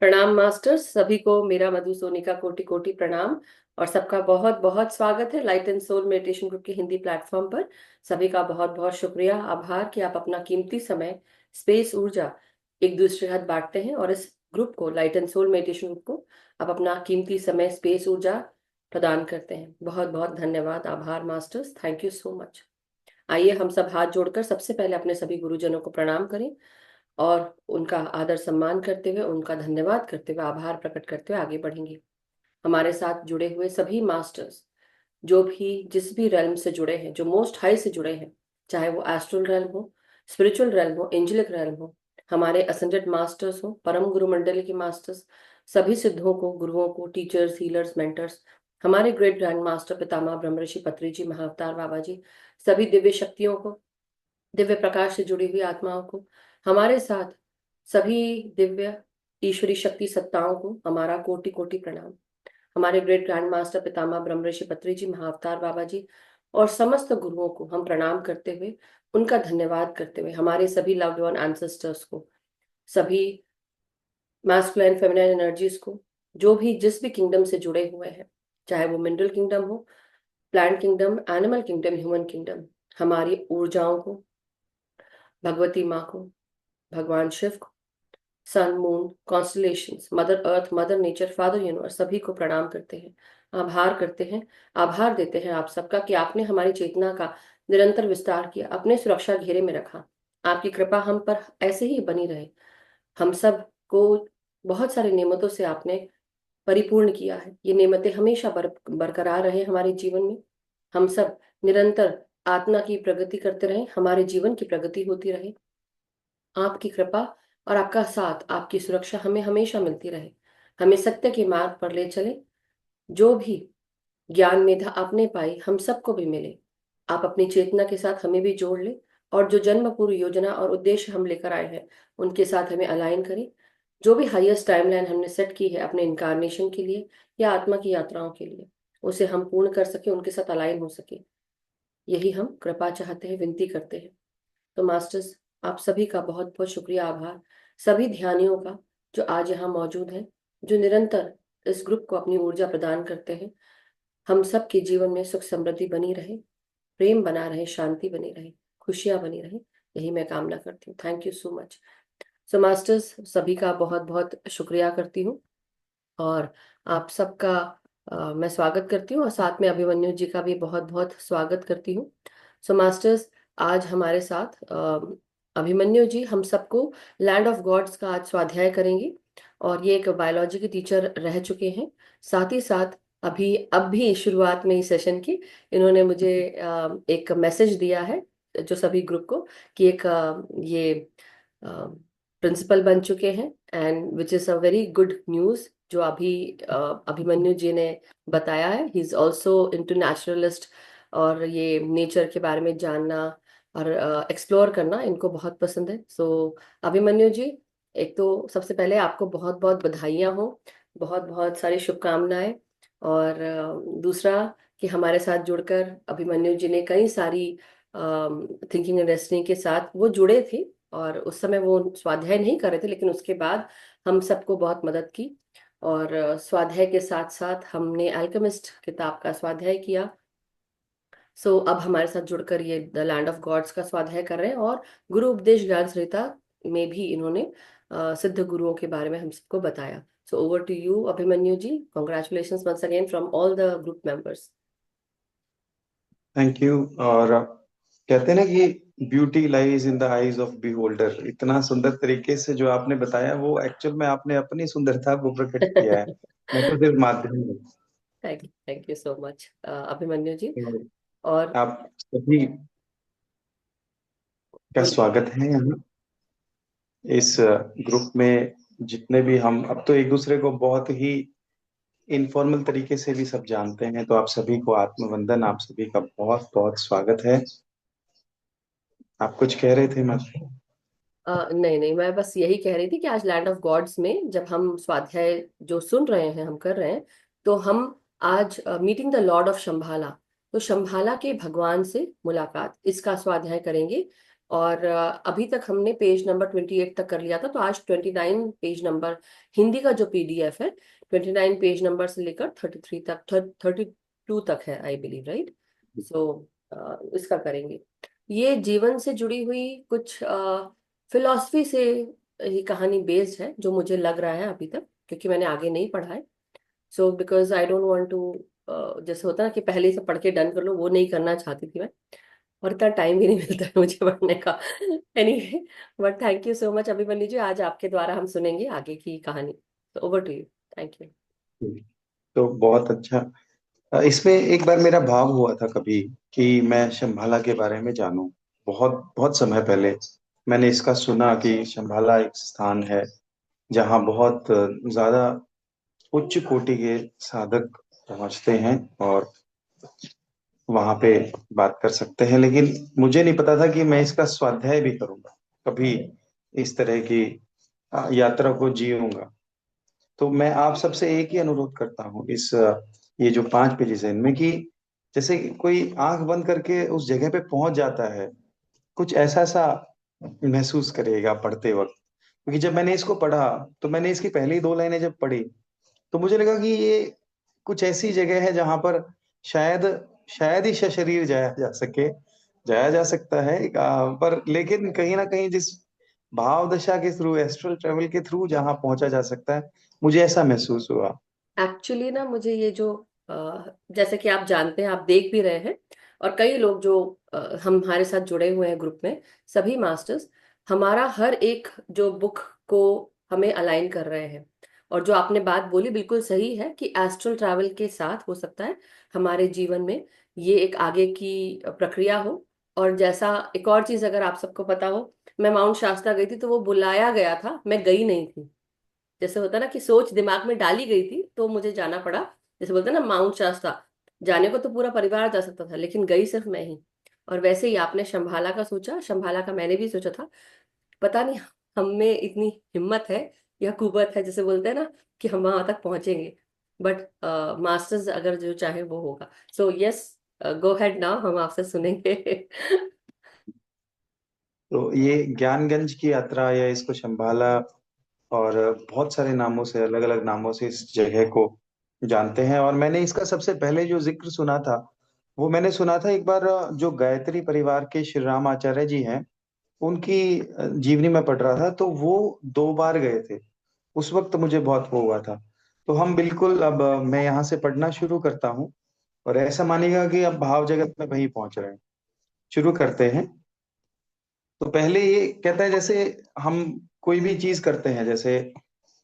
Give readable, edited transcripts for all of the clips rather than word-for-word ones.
प्रणाम मास्टर्स, सभी को मेरा मधु सोनिका कोटि कोटि प्रणाम। और सबका बहुत बहुत स्वागत है light and soul meditation group के हिंदी प्लेटफॉर्म पर। सभी का बहुत बहुत शुक्रिया, आभार कि आप अपना कीमती समय, स्पेस, ऊर्जा एक दूसरे के साथ बांटते हैं और इस ग्रुप को, light and soul meditation group को, आप अपना कीमती समय, स्पेस, ऊर्जा प्रदान करते हैं। बहुत बहुत धन्यवाद, आभार masters, thank you so much. आइए हम सब हाथ जोड़कर सबसे पहले अपने सभी गुरुजनों को प्रणाम करें और उनका आदर सम्मान करते हुए, उनका धन्यवाद करते हुए, आभार प्रकट करते हुए आगे बढ़ेंगे। हमारे साथ जुड़े हुए सभी मास्टर्स, जो भी जिस भी रेल्म से जुड़े हैं, जो मोस्ट हाई से जुड़े हैं, चाहे वो एस्ट्रल रेल्म हो, स्पिरिचुअल रेल्म हो, एंजेलिक रेल्म हो, हमारे असेंडेड मास्टर्स हो, परम गुरु मंडल के मास्टर्स, सभी सिद्धों को, गुरुओं को, टीचर्स, हीलर्स, मेंटर्स, हमारे ग्रेट ग्रैंड मास्टर पितामह ब्रह्मर्षि पत्री जी, महाअवतार बाबा जी, सभी दिव्य शक्तियों को, दिव्य प्रकाश से जुड़ी हुई आत्माओं को, हमारे साथ सभी दिव्य ईश्वरी शक्ति सत्ताओं को हमारा कोटि कोटि प्रणाम। हमारे ग्रेट ग्रैंड मास्टर पितामह ब्रह्मर्षि पत्री जी, महाअवतार बाबा जी और समस्त गुरुओं को हम प्रणाम करते हुए, उनका धन्यवाद करते हुए, हमारे सभी लव्ड वन एंसेस्टर्स को, सभी मैस्कुलाइन फेमिनाइन एनर्जीज को, जो भी जिस भी किंगडम से जुड़े हुए हैं, चाहे वो मिनरल किंगडम हो, plant kingdom, animal kingdom, human kingdom, हमारी ऊर्जाओं को, भगवती माँ को, भगवान शिव को, sun, moon, constellations, mother earth, mother nature, father universe, सभी को प्रणाम करते हैं, आभार करते हैं, आभार देते हैं आप सबका कि आपने हमारी चेतना का निरंतर विस्तार किया, अपने सुरक्षा घेरे में रखा। आपकी कृपा हम पर ऐसे ही बनी रहे। हम सब को बहुत सारी नेमतों से आपने परिपूर्ण किया है। ये नेमतें हमेशा बरकरार रहे हमारे जीवन में। हम सब निरंतर आत्मा की प्रगति करते रहे, हमारे जीवन की प्रगति होती रहे। आपकी कृपा और आपका साथ, आपकी सुरक्षा हमें हमेशा मिलती रहे। हमें सत्य के मार्ग पर ले चले। जो भी ज्ञान मेधा आपने पाई, हम सबको भी मिले। आप अपनी चेतना के साथ हमें भी जोड़ ले और जो जन्म पूर्व योजना और उद्देश्य हम लेकर आए हैं, उनके साथ हमें अलाइन करें। जो भी हाईएस्ट टाइमलाइन हमने सेट की है अपने इनकारनेशन के लिए या आत्मा की यात्राओं के लिए, उसे हम पूर्ण कर सके, उनके साथ अलाइन हो सके। यही हम कृपा चाहते हैं, विनती करते हैं। तो मास्टर्स, आप सभी का बहुत बहुत शुक्रिया, आभार। सभी ध्यानियों का जो आज यहाँ मौजूद हैं, जो निरंतर इस ग्रुप को अपनी ऊर्जा प्रदान करते हैं। हम सब के जीवन में सुख समृद्धि बनी रहे, प्रेम बना रहे, शांति बनी रहे, खुशियां बनी रहे, यही मैं कामना करती हूँ। Thank you so much. So masters, सभी का बहुत बहुत शुक्रिया करती हूँ और आप सबका मैं स्वागत करती हूँ और साथ में अभिमन्यु जी का भी बहुत बहुत स्वागत करती हूँ। सो मास्टर्स, आज हमारे साथ अभिमन्यु जी हम सबको लैंड ऑफ गॉड्स का आज स्वाध्याय करेंगे और ये एक बायोलॉजी के टीचर रह चुके हैं। साथ ही साथ अब भी शुरुआत में ही सेशन की इन्होंने मुझे एक मैसेज दिया है, जो सभी ग्रुप को, कि एक ये प्रिंसिपल बन चुके हैं, and which is a very good news जो अभिमन्यु जी ने बताया है। He is also into naturalist और ये नेचर के बारे में जानना और एक्सप्लोर करना इनको बहुत पसंद है। सो अभिमन्यु जी, एक तो सबसे पहले आपको बहुत बहुत बधाइयाँ हो, बहुत बहुत सारी शुभकामनाएं। और दूसरा कि हमारे साथ जुड़कर अभिमन्यु जी ने कई सारी थिंकिंग एंड डेस्टिनी के साथ वो जुड़े थे और उस समय वो स्वाध्याय नहीं कर रहे थे, लेकिन उसके बाद हम सबको बहुत मदद की और स्वाध्याय के साथ साथ हमने अल्केमिस्ट किताब का स्वाध्याय किया। सो अब हमारे साथ जुड़कर ये द लैंड ऑफ गॉड्स का स्वाध्याय कर रहे हैं और गुरु उपदेश ज्ञान संहिता में भी इन्होंने सिद्ध गुरुओं के बारे में हम सबको बताया। So over to you Abhimanyu ji, congratulation once again from all the group members. Thank you. और कहते हैं ना कि beauty lies in the eyes of beholder. इतना सुंदर तरीके से जो आपने बताया, वो एक्चुअल में आपने अपनी सुंदरता को प्रकट किया है। मैं तो सिर्फ माध्यम हूँ। Thank you so much Abhimanyu ji. तो और आप सभी का बोलिए। स्वागत है यहाँ इस ग्रुप में। जितने भी हम अब तो एक दूसरे को बहुत ही इनफॉर्मल तरीके से भी सब जानते हैं, तो आप सभी को आत्मवंदन। आप सभी का बहुत बहुत स्वागत है। आप कुछ कह रहे थे? मैं नहीं नहीं, मैं बस यही कह रही थी कि आज लैंड ऑफ गॉड्स में जब हम स्वाध्याय जो सुन रहे हैं, हम कर रहे हैं, तो हम आज meeting the Lord of Shambhala, तो शंभाला के भगवान से मुलाकात, इसका स्वाध्याय करेंगे। और अभी तक हमने पेज नंबर 28 तक कर लिया था, तो आज 29 पेज नंबर हिंदी का जो पीडीएफ है, 29 पेज नंबर से लेकर 33 तक, 32 तक है आई बिलीव, राइट। सो इसका करेंगे। ये जीवन से जुड़ी हुई कुछ फिलॉसफी से ये कहानी बेस्ड है, जो मुझे लग रहा है अभी तक, क्योंकि मैंने आगे नहीं पढ़ा है। So because I don't want to, जैसे होता है ना कि पहले से पढ़ के डन कर लो, वो नहीं करना चाहती थी मैं, और इतना टाइम भी नहीं मिलता है मुझे पढ़ने का। Anyway, but thank you so much Abhimanyu ji, आज आपके द्वारा हम सुनेंगे आगे की कहानी। तो over to you. Thank you. तो बहुत अच्छा। इसमें एक बार मेरा भाव हुआ था कभी कि मैं शंभाला के बारे में जानूं। बहुत बहुत समय पहले मैंने इसका सुना कि शंभाला एक स्थान है जहाँ बहुत ज्यादा उच्च कोटि के साधक पहुंचते हैं और वहां पे बात कर सकते हैं। लेकिन मुझे नहीं पता था कि मैं इसका स्वाध्याय भी करूंगा, कभी इस तरह की यात्रा को जीऊंगा। तो मैं आप सबसे एक ही अनुरोध करता हूँ इस ये जो 5 पेजेस है इनमें, कि जैसे कोई आंख बंद करके उस जगह पे पहुंच जाता है, कुछ ऐसा सा महसूस करेगा पढ़ते वक्त। क्योंकि जब मैंने इसको पढ़ा, तो मैंने इसकी पहली 2 लाइनें जब पढ़ी, तो मुझे लगा कि ये कुछ ऐसी जगह है जहां पर शायद शायद ही सशरीर जाया जा सके, जाया जा सकता है। पर लेकिन कहीं ना कहीं जिस भाव दशा के थ्रू, एस्ट्रल ट्रेवल के थ्रू जहां पहुंचा जा सकता है, मुझे ऐसा महसूस हुआ। एक्चुअली ना मुझे ये जो जैसे कि आप जानते हैं, आप देख भी रहे हैं, और कई लोग जो हम हमारे साथ जुड़े हुए हैं ग्रुप में, सभी मास्टर्स, हमारा हर एक जो बुक को हमें अलाइन कर रहे हैं। और जो आपने बात बोली बिल्कुल सही है कि एस्ट्रल ट्रैवल के साथ हो सकता है हमारे जीवन में ये एक आगे की प्रक्रिया हो। और जैसा एक और चीज अगर आप सबको पता हो, मैं माउंट शास्ता गई थी, तो वो बुलाया गया था, मैं गई नहीं थी। जैसे होता है ना कि सोच दिमाग में डाली गई थी तो मुझे जाना पड़ा। जैसे बोलते हैं ना माउंट शास्त्रा, जाने को तो पूरा परिवार जा सकता था, लेकिन गई सिर्फ मैं ही। और वैसे ही आपने शंभाला का सोचा, शंभाला का मैंने भी सोचा था। पता नहीं हम में इतनी हिम्मत है या कुवत है, जैसे बोलते हैं ना, कि हम वहां तक पहुंचेंगे। बट मास्टर्स अगर जो चाहे वो होगा। सो यस, गो हेड नाउ, हम आपसे सुनेंगे। तो ये ज्ञानगंज की यात्रा, या इसको शंभाला और बहुत सारे नामों से, अलग अलग नामों से इस जगह को जानते हैं। और मैंने इसका सबसे पहले जो जिक्र सुना था, वो मैंने सुना था एक बार, जो गायत्री परिवार के श्री राम आचार्य जी हैं, उनकी जीवनी में पढ़ रहा था। तो वो 2 बार गए थे, उस वक्त मुझे बहुत वो हुआ था। तो हम बिल्कुल, अब मैं यहाँ से पढ़ना शुरू करता हूँ, और ऐसा मानिएगा कि अब भाव जगत में वहीं पहुंच रहे हैं। शुरू करते हैं। तो पहले ये कहता है, जैसे हम कोई भी चीज करते हैं, जैसे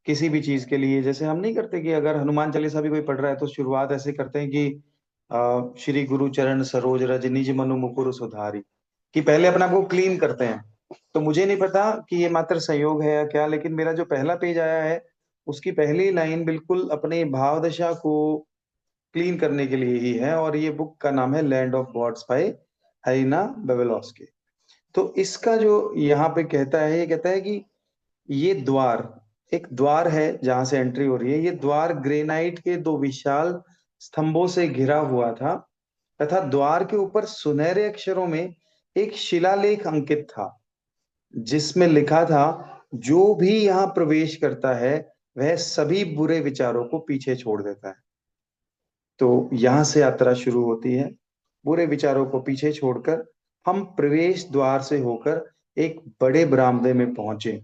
किसी भी चीज के लिए, जैसे हम नहीं करते कि अगर हनुमान चालीसा भी कोई पढ़ रहा है तो शुरुआत ऐसे करते हैं कि श्री गुरु चरण सरोज रज निज मनु मुकुर सुधारी, कि पहले अपने आप को क्लीन करते हैं। तो मुझे नहीं पता कि ये मात्र संयोग है या क्या, लेकिन मेरा जो पहला पेज आया है, उसकी पहली लाइन बिल्कुल अपने भाव दशा को क्लीन करने के लिए ही है। और ये बुक का नाम है land of gods by Harina Bevelosky. तो इसका जो यहाँ पे कहता है, ये कहता है कि ये द्वार, एक द्वार है जहां से एंट्री हो रही है। ये द्वार ग्रेनाइट के 2 विशाल स्तंभों से घिरा हुआ था, तथा द्वार के ऊपर सुनहरे अक्षरों में एक शिलालेख अंकित था, जिसमें लिखा था, जो भी यहाँ प्रवेश करता है वह सभी बुरे विचारों को पीछे छोड़ देता है। तो यहां से यात्रा शुरू होती है। बुरे विचारों को पीछे छोड़कर हम प्रवेश द्वार से होकर एक बड़े बरामदे में पहुंचे,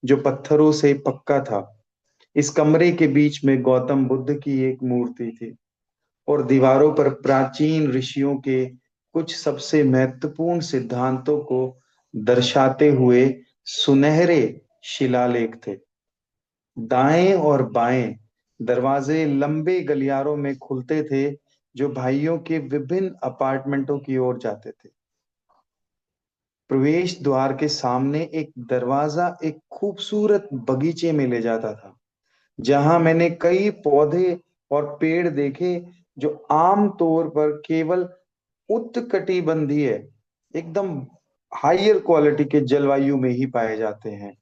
जो पत्थरों से पक्का था। इस कमरे के बीच में गौतम बुद्ध की एक मूर्ति थी, और दीवारों पर प्राचीन ऋषियों के कुछ सबसे महत्वपूर्ण सिद्धांतों को दर्शाते हुए सुनहरे शिलालेख थे। दाएं और बाएं दरवाजे लंबे गलियारों में खुलते थे, जो भाइयों के विभिन्न अपार्टमेंटों की ओर जाते थे। प्रवेश द्वार के सामने एक दरवाजा एक खूबसूरत बगीचे में ले जाता था, जहां मैंने कई पौधे और पेड़ देखे, जो आम तौर पर केवल उष्णकटिबंधीय, एकदम हायर क्वालिटी के जलवायु में ही पाए जाते हैं।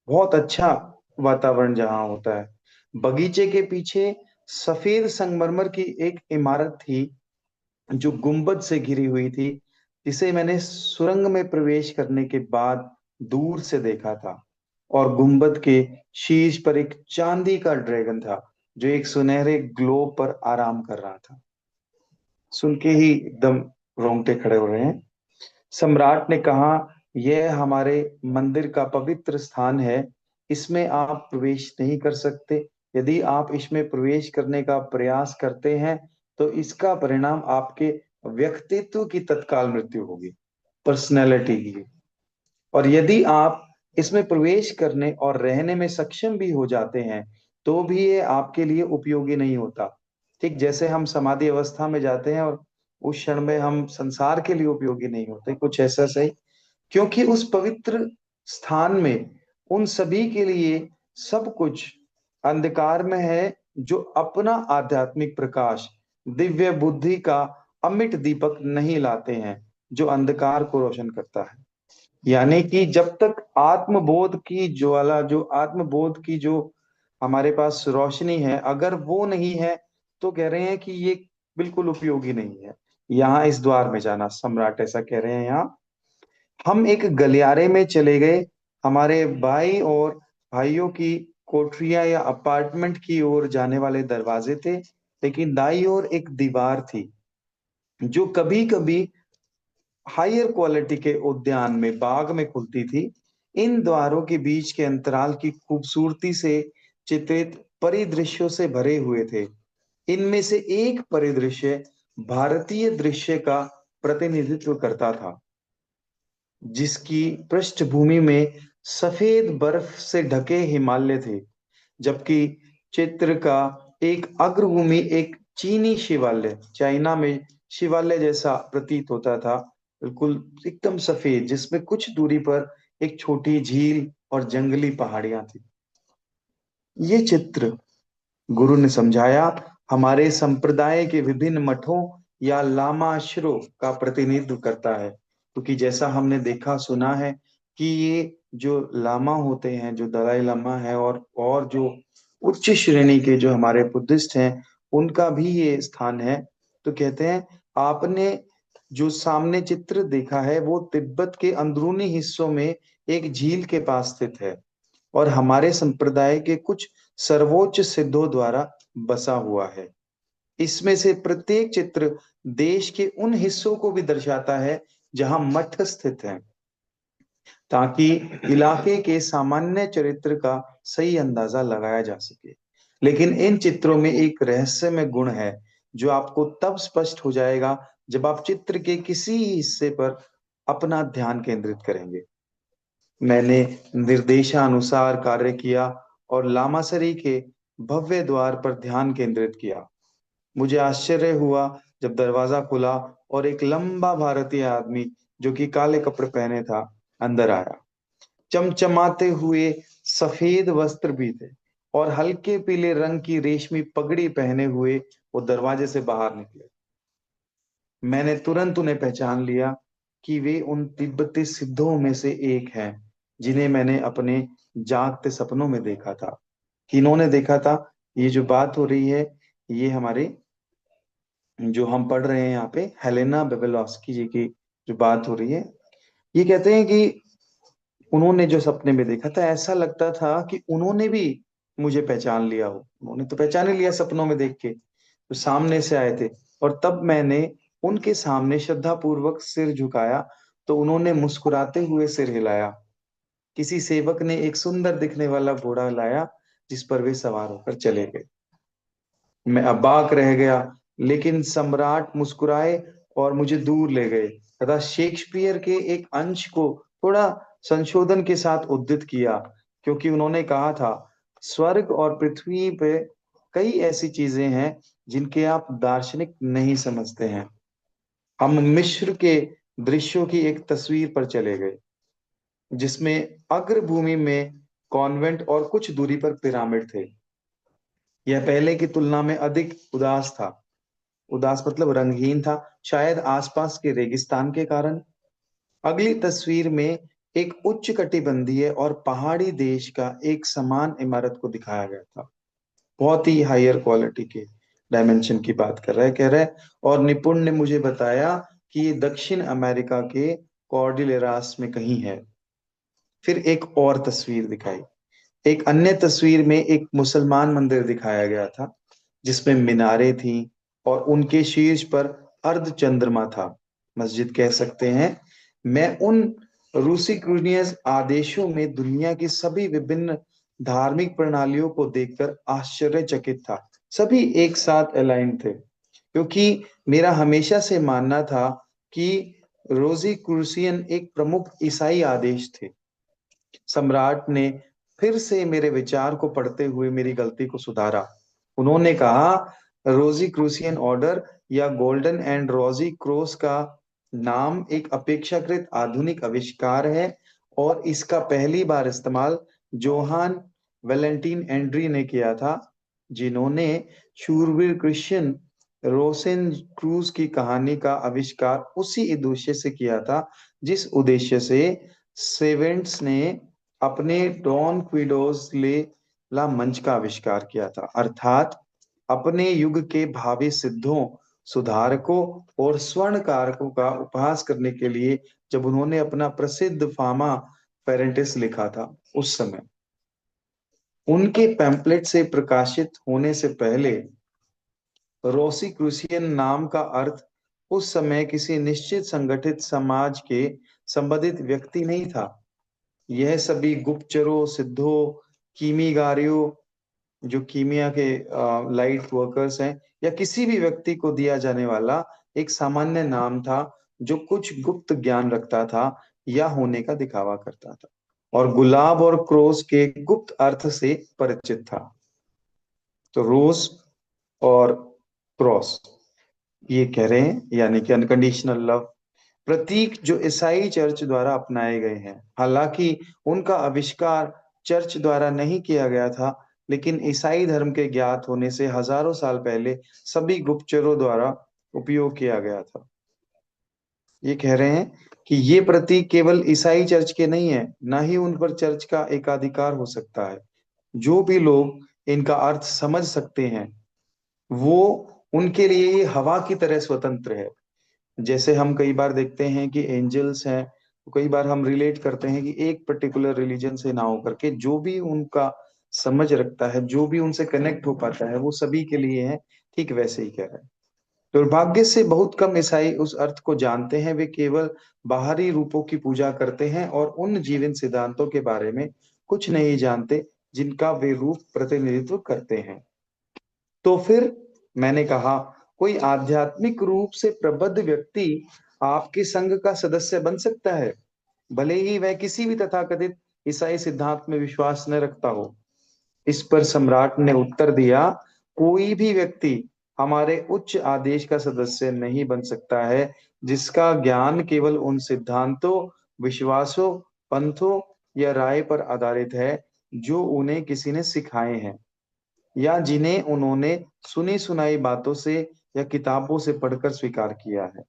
बहुत अच्छा वातावरण जहाँ होता है। बगीचे के पीछे सफेद संगमरमर की एक इमारत थी, जो गुंबद से घिरी हुई थी, इसे मैंने सुरंग में प्रवेश करने के बाद दूर से देखा था, और गुंबद के शीर्ष पर एक चांदी का ड्रैगन था जो एक सुनहरे ग्लोब पर आराम कर रहा था। सुन के ही एकदम रोंगटे खड़े हो रहे हैं। सम्राट ने कहा, यह हमारे मंदिर का पवित्र स्थान है, इसमें आप प्रवेश नहीं कर सकते। यदि आप इसमें प्रवेश करने का प्रयास करते हैं तो इसका परिणाम आपके व्यक्तित्व की तत्काल मृत्यु होगी, पर्सनैलिटी की। और यदि आप इसमें प्रवेश करने और रहने में सक्षम भी हो जाते हैं तो भी ये आपके लिए उपयोगी नहीं होता। ठीक जैसे हम समाधि अवस्था में जाते हैं और उस क्षण में हम संसार के लिए उपयोगी नहीं होते, कुछ ऐसा सही। क्योंकि उस पवित्र स्थान में उन सभी के लिए सब कुछ अंधकार में है जो अपना आध्यात्मिक प्रकाश, दिव्य बुद्धि का अमिट दीपक नहीं लाते हैं जो अंधकार को रोशन करता है। यानी कि जब तक आत्मबोध की ज्वाला, जो आत्मबोध की जो हमारे पास रोशनी है, अगर वो नहीं है तो कह रहे हैं कि ये बिल्कुल उपयोगी नहीं है यहाँ इस द्वार में जाना। सम्राट ऐसा कह रहे हैं यहाँ। हम एक गलियारे में चले गए। हमारे बाई और भाइयों की कोठरियां या अपार्टमेंट की ओर जाने वाले दरवाजे थे, लेकिन दाई ओर एक दीवार थी जो कभी कभी हायर क्वालिटी के उद्यान में, बाग में खुलती थी। इन द्वारों के बीच के अंतराल की खूबसूरती से चित्रित परिदृश्यों से भरे हुए थे। इनमें से एक परिदृश्य भारतीय दृश्य का प्रतिनिधित्व करता था, जिसकी पृष्ठभूमि में सफेद बर्फ से ढके हिमालय थे, जबकि चित्र का एक अग्रभूमि एक चीनी शिवालय, चाइना में शिवालय जैसा प्रतीत होता था, बिल्कुल एकदम सफेद, जिसमें कुछ दूरी पर एक छोटी झील और जंगली पहाड़ियां थी। ये चित्र, गुरु ने समझाया, हमारे संप्रदाय के विभिन्न मठों या लामा आश्रमों का प्रतिनिधित्व करता है। क्योंकि जैसा हमने देखा सुना है कि ये जो लामा होते हैं, जो दलाई लामा है, और जो उच्च श्रेणी के जो हमारे बुद्धिस्ट हैं, उनका भी ये स्थान है। तो कहते हैं, आपने जो सामने चित्र देखा है वो तिब्बत के अंदरूनी हिस्सों में एक झील के पास स्थित है, और हमारे संप्रदाय के कुछ सर्वोच्च सिद्धों द्वारा बसा हुआ है। इसमें से प्रत्येक चित्र देश के उन हिस्सों को भी दर्शाता है जहां मठ स्थित है, ताकि इलाके के सामान्य चरित्र का सही अंदाजा लगाया जा सके। लेकिन इन चित्रों में एक रहस्यमय गुण है जो आपको तब स्पष्ट हो जाएगा जब आप चित्र के किसी हिस्से पर अपना ध्यान केंद्रित करेंगे। मैंने निर्देशानुसार कार्य किया और लामासरी के भव्य द्वार पर ध्यान केंद्रित किया। मुझे आश्चर्य हुआ जब दरवाजा खुला और एक लंबा भारतीय आदमी जो कि काले कपड़े पहने था अंदर आया। चमचमाते हुए सफेद वस्त्र भी थे और हल्के पीले रंग की रेशमी पगड़ी पहने हुए वो दरवाजे से बाहर निकले। मैंने तुरंत उन्हें पहचान लिया कि वे उन तिब्बती सिद्धों में से एक हैं जिन्हें मैंने अपने जागते सपनों में देखा था। किन्होंने देखा था? ये जो बात हो रही है, ये हमारे जो हम पढ़ रहे हैं यहाँ पे, हेलेना बेबेलॉस्की जी की जो बात हो रही है। ये कहते हैं कि उन्होंने जो सपने में देखा था, ऐसा लगता था कि उन्होंने भी मुझे पहचान लिया हो। उन्होंने तो पहचान ही लिया सपनों में देख के, तो सामने से आए थे। और तब मैंने उनके सामने श्रद्धा पूर्वक सिर झुकाया तो उन्होंने मुस्कुराते हुए सिर हिलाया। किसी सेवक ने एक सुंदर दिखने वाला घोड़ा लाया जिस पर वे सवार होकर चले गए। मैं अबाक रह गया, लेकिन सम्राट मुस्कुराए और मुझे दूर ले गए तथा शेक्सपियर के एक अंश को थोड़ा संशोधन के साथ उद्धृत किया, क्योंकि उन्होंने कहा था, स्वर्ग और पृथ्वी पे कई ऐसी चीजें हैं जिनके आप दार्शनिक नहीं समझते हैं। हम मिस्र के दृश्यों की एक तस्वीर पर चले गए जिसमें अग्रभूमि में कॉन्वेंट और कुछ दूरी पर पिरामिड थे। यह पहले की तुलना में अधिक उदास था। उदास मतलब रंगहीन था, शायद आसपास के रेगिस्तान के कारण। अगली तस्वीर में एक उच्च कटिबंधीय और पहाड़ी देश का एक समान इमारत को दिखाया गया था। बहुत ही हायर क्वालिटी के डायमेंशन की बात कर रहा है, कह रहा है, और निपुण ने मुझे बताया कि ये दक्षिण अमेरिका के कॉर्डिलेरास में कहीं है। फिर एक और तस्वीर दिखाई। एक अन्य तस्वीर में एक मुसलमान मंदिर दिखाया गया था जिसमें मीनारें थी और उनके शीर्ष पर अर्ध चंद्रमा था, मस्जिद कह सकते हैं। मैं उन रूसिकुनियस आदेशों में दुनिया की सभी विभिन्न धार्मिक प्रणालियों को देखकर आश्चर्यचकित था। सभी एक साथ अलाइन थे, क्योंकि मेरा हमेशा से मानना था कि रोजी क्रूसियन एक प्रमुख ईसाई आदेश थे। सम्राट ने फिर से मेरे विचार को पढ़ते हुए मेरी गलती को सुधारा। उन्होंने कहा, रोजी क्रूसियन ऑर्डर या गोल्डन एंड रोजी क्रॉस का नाम एक अपेक्षाकृत आधुनिक आविष्कार है और इसका पहली बार इस्तेमाल जोहान वैलेंटीन एंड्री ने किया था, जिन्होंने शूरवीर क्रिश्चियन रोसेन क्रूज की कहानी का आविष्कार उसी उद्देश्य से किया था जिस उद्देश्य से सेवेंट्स ने अपने डॉन क्विडोज ले ला मंच का आविष्कार किया था, अर्थात अपने युग के भावी सिद्धों, सुधारकों और स्वर्णकारकों का उपहास करने के लिए जब उन्होंने अपना प्रसिद्ध फामा पेरेंटिस लिखा था उस समय। उनके पैम्पलेट से प्रकाशित होने से पहले रोसिक्रूसियन नाम का अर्थ उस समय किसी निश्चित संगठित समाज के संबंधित व्यक्ति नहीं था। यह सभी गुप्तचरों, सिद्धों, कीमीगारियों, जो कीमिया के लाइट वर्कर्स हैं, या किसी भी व्यक्ति को दिया जाने वाला एक सामान्य नाम था जो कुछ गुप्त ज्ञान रखता था या होने का दिखावा करता था और गुलाब और क्रोस के गुप्त अर्थ से परिचित था। तो रोज और क्रॉस, ये कह रहे हैं, यानी कि अनकंडीशनल लव प्रतीक जो ईसाई चर्च द्वारा अपनाए गए हैं। हालांकि उनका आविष्कार चर्च द्वारा नहीं किया गया था, लेकिन ईसाई धर्म के ज्ञात होने से हजारों साल पहले सभी गुप्तचरों द्वारा उपयोग किया गया था। ये कह रहे हैं कि ये प्रतीक केवल ईसाई चर्च के नहीं है, ना ही उन पर चर्च का एकाधिकार हो सकता है। जो भी लोग इनका अर्थ समझ सकते हैं, वो उनके लिए ये हवा की तरह स्वतंत्र है। जैसे हम कई बार देखते हैं कि एंजल्स हैं, तो कई बार हम रिलेट करते हैं कि एक पर्टिकुलर रिलीजन से ना होकर के जो भी उनका समझ रखता है, जो भी उनसे कनेक्ट हो पाता है, वो सभी के लिए है। ठीक वैसे ही कह रहे हैं। दुर्भाग्य से बहुत कम ईसाई उस अर्थ को जानते हैं। वे केवल बाहरी रूपों की पूजा करते हैं और उन जीवन सिद्धांतों के बारे में कुछ नहीं जानते जिनका वे रूप प्रतिनिधित्व करते हैं। तो फिर मैंने कहा, कोई आध्यात्मिक रूप से प्रबुद्ध व्यक्ति आपके संघ का सदस्य बन सकता है, भले ही वह किसी भी तथाकथित ईसाई सिद्धांत में विश्वास न रखता हो। इस पर सम्राट ने उत्तर दिया, कोई भी व्यक्ति हमारे उच्च आदेश का सदस्य नहीं बन सकता है जिसका ज्ञान केवल उन सिद्धांतों, विश्वासों, पंथों या राय पर आधारित है जो उन्हें किसी ने सिखाए हैं या जिन्हें उन्होंने सुनी सुनाई बातों से या किताबों से पढ़कर स्वीकार किया है।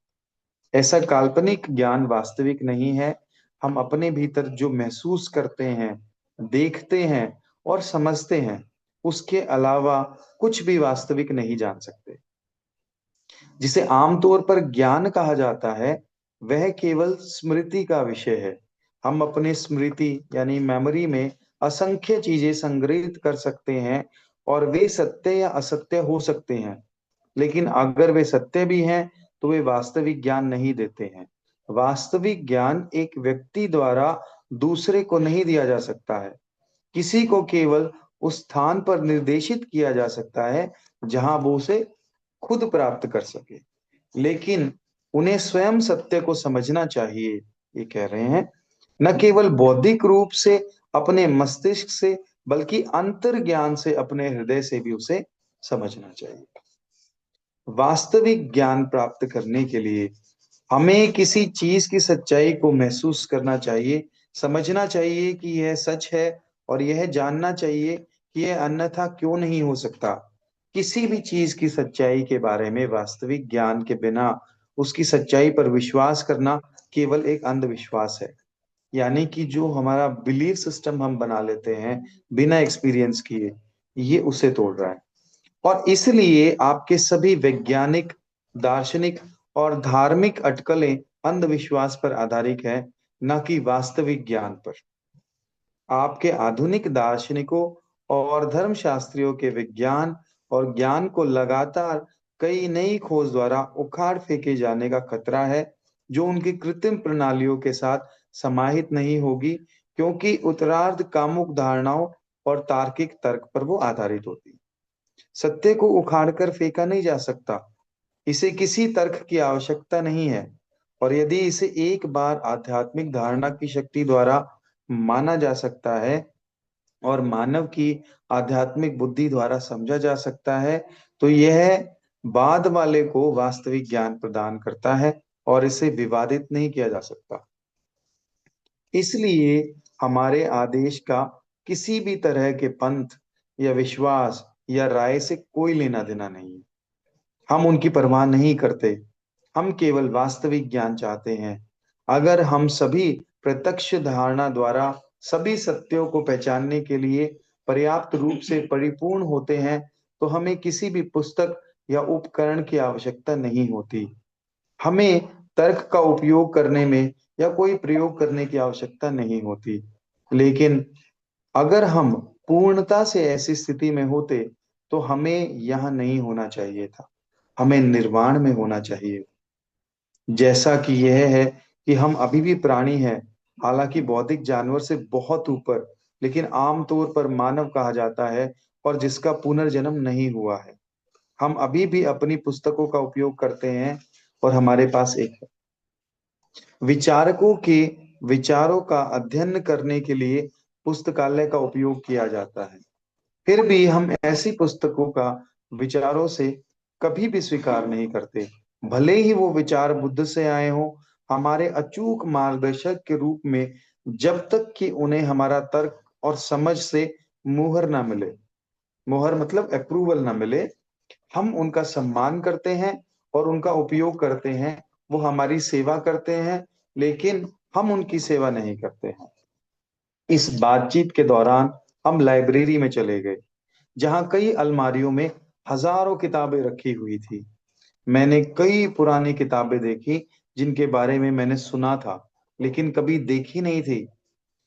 ऐसा काल्पनिक ज्ञान वास्तविक नहीं है। हम अपने भीतर जो महसूस करते हैं, देखते हैं और समझते हैं, उसके अलावा कुछ भी वास्तविक नहीं जान सकते। जिसे आमतौर पर ज्ञान कहा जाता है, वह केवल स्मृति का विषय है। हम अपने स्मृति यानी मेमोरी में असंख्य चीजें संग्रहित कर सकते हैं और वे सत्य या असत्य हो सकते हैं, लेकिन अगर वे सत्य भी हैं तो वे वास्तविक ज्ञान नहीं देते हैं। वास्तविक ज्ञान एक व्यक्ति द्वारा दूसरे को नहीं दिया जा सकता है। किसी को केवल उस स्थान पर निर्देशित किया जा सकता है जहां वो उसे खुद प्राप्त कर सके, लेकिन उन्हें स्वयं सत्य को समझना चाहिए। ये कह रहे हैं, न केवल बौद्धिक रूप से अपने मस्तिष्क से, बल्कि अंतर ज्ञान से, अपने हृदय से भी उसे समझना चाहिए। वास्तविक ज्ञान प्राप्त करने के लिए हमें किसी चीज की सच्चाई को महसूस करना चाहिए, समझना चाहिए कि यह सच है और यह जानना चाहिए कि यह अन्यथा क्यों नहीं हो सकता। किसी भी चीज की सच्चाई के बारे में वास्तविक ज्ञान के बिना उसकी सच्चाई पर विश्वास करना केवल एक अंधविश्वास है। यानी कि जो हमारा बिलीफ सिस्टम हम बना लेते हैं बिना एक्सपीरियंस किए, ये उसे तोड़ रहा है। और इसलिए आपके सभी वैज्ञानिक, दार्शनिक और धार्मिक अटकलें अंधविश्वास पर आधारित है, न कि वास्तविक ज्ञान पर। आपके आधुनिक दार्शनिकों और धर्मशास्त्रियों के विज्ञान और ज्ञान को लगातार कई नई खोज द्वारा उखाड़ फेंके जाने का खतरा है, जो उनकी कृत्रिम प्रणालियों के साथ समाहित नहीं होगी, क्योंकि उत्तरार्ध कामुक धारणाओं और तार्किक तर्क पर वो आधारित होती है। सत्य को उखाड़कर फेंका नहीं जा सकता, इसे किसी तर्क की आवश्यकता नहीं है। और यदि इसे एक बार आध्यात्मिक धारणा की शक्ति द्वारा माना जा सकता है और मानव की आध्यात्मिक बुद्धि द्वारा समझा जा सकता है, तो यह बाद वाले को वास्तविक ज्ञान प्रदान करता है और इसे विवादित नहीं किया जा सकता। इसलिए हमारे आदेश का किसी भी तरह के पंथ या विश्वास या राय से कोई लेना देना नहीं है। हम उनकी परवाह नहीं करते, हम केवल वास्तविक ज्ञान चाहते हैं। अगर हम सभी प्रत्यक्ष धारणा द्वारा सभी सत्यों को पहचानने के लिए पर्याप्त रूप से परिपूर्ण होते हैं, तो हमें किसी भी पुस्तक या उपकरण की आवश्यकता नहीं होती। हमें तर्क का उपयोग करने में या कोई प्रयोग करने की आवश्यकता नहीं होती। लेकिन अगर हम पूर्णता से ऐसी स्थिति में होते, तो हमें यहाँ नहीं होना चाहिए था, हमें निर्वाण में होना चाहिए। जैसा कि यह है कि हम अभी भी प्राणी हैं, हालांकि बौद्धिक जानवर से बहुत ऊपर, लेकिन आमतौर पर मानव कहा जाता है और जिसका पुनर्जन्म नहीं हुआ है। हम अभी भी अपनी पुस्तकों का उपयोग करते हैं और हमारे पास एक है। विचारकों के विचारों का अध्ययन करने के लिए पुस्तकालय का उपयोग किया जाता है। फिर भी हम ऐसी पुस्तकों का विचारों से कभी भी स्वीकार नहीं करते, भले ही वो विचार बुद्ध से आए हो, हमारे अचूक मार्गदर्शक के रूप में, जब तक कि उन्हें हमारा तर्क और समझ से मुहर ना मिले। मुहर मतलब अप्रूवल ना मिले। हम उनका सम्मान करते हैं और उनका उपयोग करते हैं, वो हमारी सेवा करते हैं, लेकिन हम उनकी सेवा नहीं करते हैं। इस बातचीत के दौरान हम लाइब्रेरी में चले गए, जहां कई अलमारियों में हजारों किताबें रखी हुई थी। मैंने कई पुरानी किताबें देखी जिनके बारे में मैंने सुना था, लेकिन कभी देखी नहीं थी।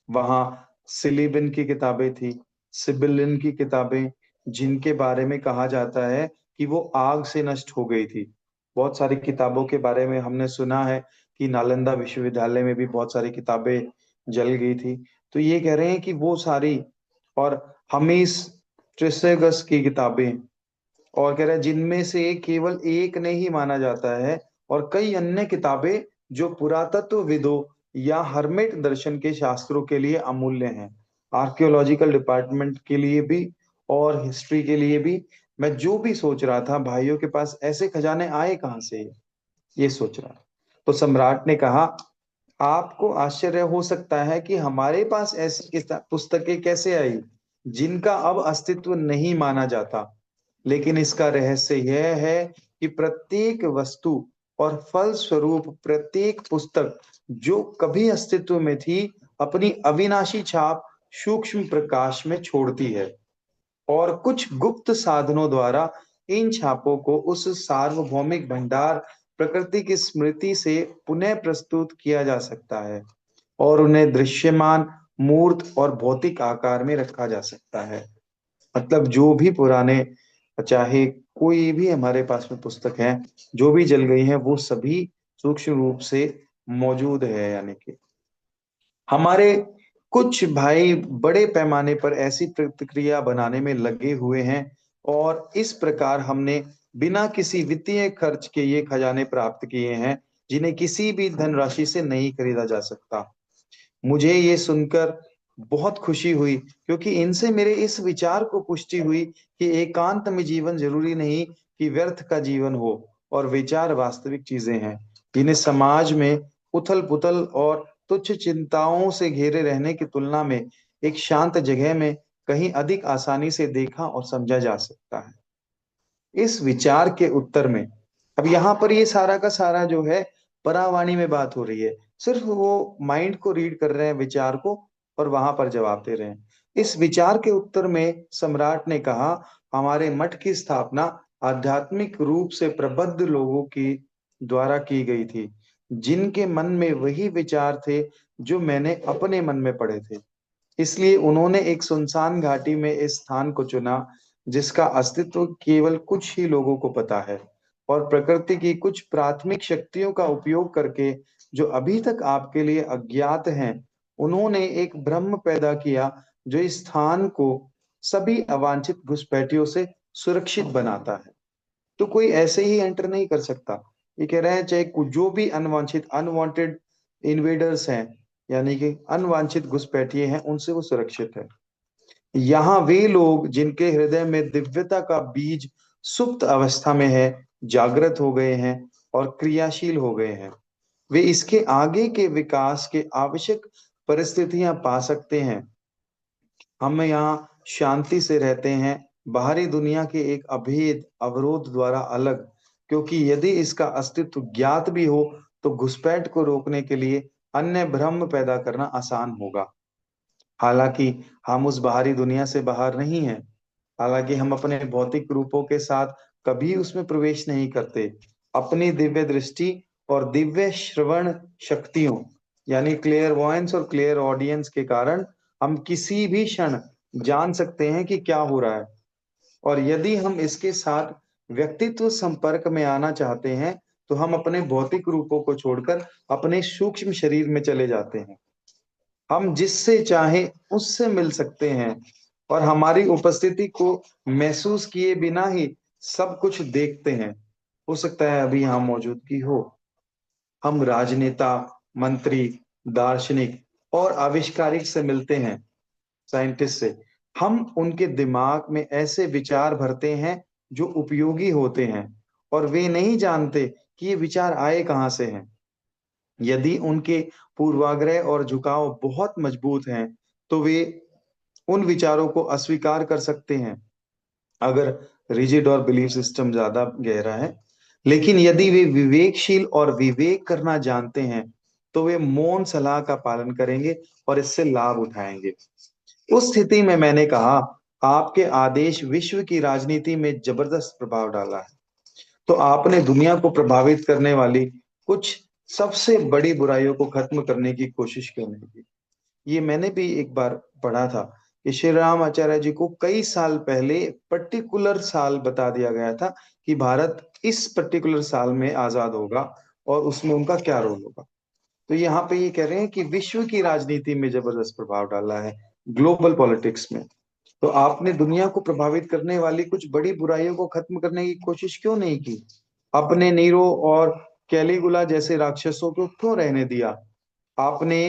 वहां सिलिबिन की किताबें थी, सिबिलिन की किताबें, जिनके बारे में कहा जाता है कि वो आग से नष्ट हो गई थी। बहुत सारी किताबों के बारे में हमने सुना है कि नालंदा विश्वविद्यालय में भी बहुत सारी किताबें जल गई थी। तो ये कह रहे हैं कि वो सारी, और हमीस ट्रिसेगस की किताबें, और कह रहा है जिनमें से केवल एक ने ही माना जाता है, और कई अन्य किताबें जो पुरातत्वविदों या हर्मेट दर्शन के शास्त्रों के लिए अमूल्य हैं, आर्कियोलॉजिकल डिपार्टमेंट के लिए भी और हिस्ट्री के लिए भी। मैं जो भी सोच रहा था, भाइयों के पास ऐसे खजाने आए कहाँ से, ये सोच रहा था। तो सम्राट ने कहा, आपको आश्चर्य हो सकता है कि हमारे पास ऐसी पुस्तकें कैसे आई जिनका अब अस्तित्व नहीं माना जाता, लेकिन इसका रहस्य यह है कि प्रत्येक वस्तु और फल स्वरूप प्रत्येक पुस्तक जो कभी अस्तित्व में थी, अपनी अविनाशी छाप सूक्ष्म प्रकाश में छोड़ती है, और कुछ गुप्त साधनों द्वारा इन छापों को उस सार्वभौमिक भंडार प्रकृति की स्मृति से पुनः प्रस्तुत किया जा सकता है, और उन्हें दृश्यमान, मूर्त और भौतिक आकार में रखा जा सकता है। मतलब जो भी पुराने, चाहे कोई भी हमारे पास में पुस्तक है, जो भी जल गई है, वो सभी सूक्ष्म रूप से मौजूद है। यानी कि हमारे कुछ भाई बड़े पैमाने पर ऐसी प्रतिक्रिया बनाने में लगे हुए हैं, और इस प्रकार हमने बिना किसी वित्तीय खर्च के ये खजाने प्राप्त किए हैं, जिन्हें किसी भी धनराशि से नहीं खरीदा जा सकता। मुझे ये सुनकर बहुत खुशी हुई, क्योंकि इनसे मेरे इस विचार को पुष्टि हुई कि एकांत में जीवन जरूरी नहीं कि व्यर्थ का जीवन हो, और विचार वास्तविक चीजें हैं जिन्हें समाज में उथल पुथल और तुच्छ चिंताओं से घेरे रहने की तुलना में एक शांत जगह में कहीं अधिक आसानी से देखा और समझा जा सकता है। इस विचार के उत्तर में, अब यहाँ पर ये सारा का सारा जो है परावाणी में बात हो रही है, सिर्फ वो माइंड को रीड कर रहे हैं, विचार को, और वहां पर जवाब दे रहे हैं। इस विचार के उत्तर में सम्राट ने कहा, हमारे मठ की स्थापना आध्यात्मिक रूप से प्रबुद्ध लोगों की द्वारा की गई थी, जिनके मन में वही विचार थे जो मैंने अपने मन में पढ़े थे। इसलिए उन्होंने एक सुनसान घाटी में इस स्थान को चुना, जिसका अस्तित्व केवल कुछ ही लोगों को पता है, और प्रकृति की कुछ प्राथमिक शक्तियों का उपयोग करके, जो अभी तक आपके लिए अज्ञात हैं, उन्होंने एक ब्रह्म पैदा किया जो इस स्थान को सभी अवांछित घुसपैठियों से सुरक्षित बनाता है। तो कोई ऐसे ही एंटर नहीं कर सकता। ये कह रहे हैं चाहे जो भी अनवांछित अनवांटेड इन्वेडर्स हैं, यानी कि अनवांछित घुसपैठिए हैं, उनसे वो सुरक्षित है। यहाँ वे लोग जिनके हृदय में दिव्यता का बीज सुप्त अवस्था में है, जागृत हो गए हैं और क्रियाशील हो गए हैं, वे इसके आगे के विकास के आवश्यक परिस्थितियां पा सकते हैं। हम यहाँ शांति से रहते हैं, बाहरी दुनिया के एक अभेद अवरोध द्वारा अलग, क्योंकि यदि इसका अस्तित्व ज्ञात भी हो तो घुसपैठ को रोकने के लिए अन्य भ्रम पैदा करना आसान होगा। हालांकि हम उस बाहरी दुनिया से बाहर नहीं हैं, हालांकि हम अपने भौतिक रूपों के साथ कभी उसमें प्रवेश नहीं करते। अपनी दिव्य दृष्टि और दिव्य श्रवण शक्तियों, यानी क्लियर वॉयंस और क्लियर ऑडियंस के कारण हम किसी भी क्षण जान सकते हैं कि क्या हो रहा है। और यदि हम इसके साथ व्यक्तित्व संपर्क में आना चाहते हैं, तो हम अपने भौतिक रूपों को छोड़कर अपने सूक्ष्म शरीर में चले जाते हैं। हम जिससे चाहे उससे मिल सकते हैं और हमारी उपस्थिति को महसूस किए बिना ही सब कुछ देखते हैं। हो सकता है अभी यहाँ मौजूदगी हो। हम राजनेता, मंत्री, दार्शनिक और आविष्कारिक से मिलते हैं, साइंटिस्ट से। हम उनके दिमाग में ऐसे विचार भरते हैं जो उपयोगी होते हैं, और वे नहीं जानते कि ये विचार आए कहाँ से हैं। यदि उनके पूर्वाग्रह और झुकाव बहुत मजबूत हैं, तो वे उन विचारों को अस्वीकार कर सकते हैं, अगर रिजिड और बिलीफ सिस्टम ज्यादा गहरा है। लेकिन यदि वे विवेकशील और विवेक करना जानते हैं, तो वे मौन सलाह का पालन करेंगे और इससे लाभ उठाएंगे। उस स्थिति में मैंने कहा, आपके आदेश विश्व की राजनीति में जबरदस्त प्रभाव डाला है, तो आपने दुनिया को प्रभावित करने वाली कुछ सबसे बड़ी बुराइयों को खत्म करने की कोशिश क्यों नहीं की। ये मैंने भी एक बार पढ़ा था कि श्री राम आचार्य जी को कई साल पहले पर्टिकुलर साल बता दिया गया था कि भारत इस पर्टिकुलर साल में आजाद होगा और उसमें उनका क्या रोल होगा। तो यहाँ पे ये कह रहे हैं कि विश्व की राजनीति में जबरदस्त प्रभाव डाला है, ग्लोबल पॉलिटिक्स में। तो आपने दुनिया को प्रभावित करने वाली कुछ बड़ी बुराइयों को खत्म करने की कोशिश क्यों नहीं की। आपने नीरो और कैलिगुला जैसे राक्षसों को क्यों रहने दिया। आपने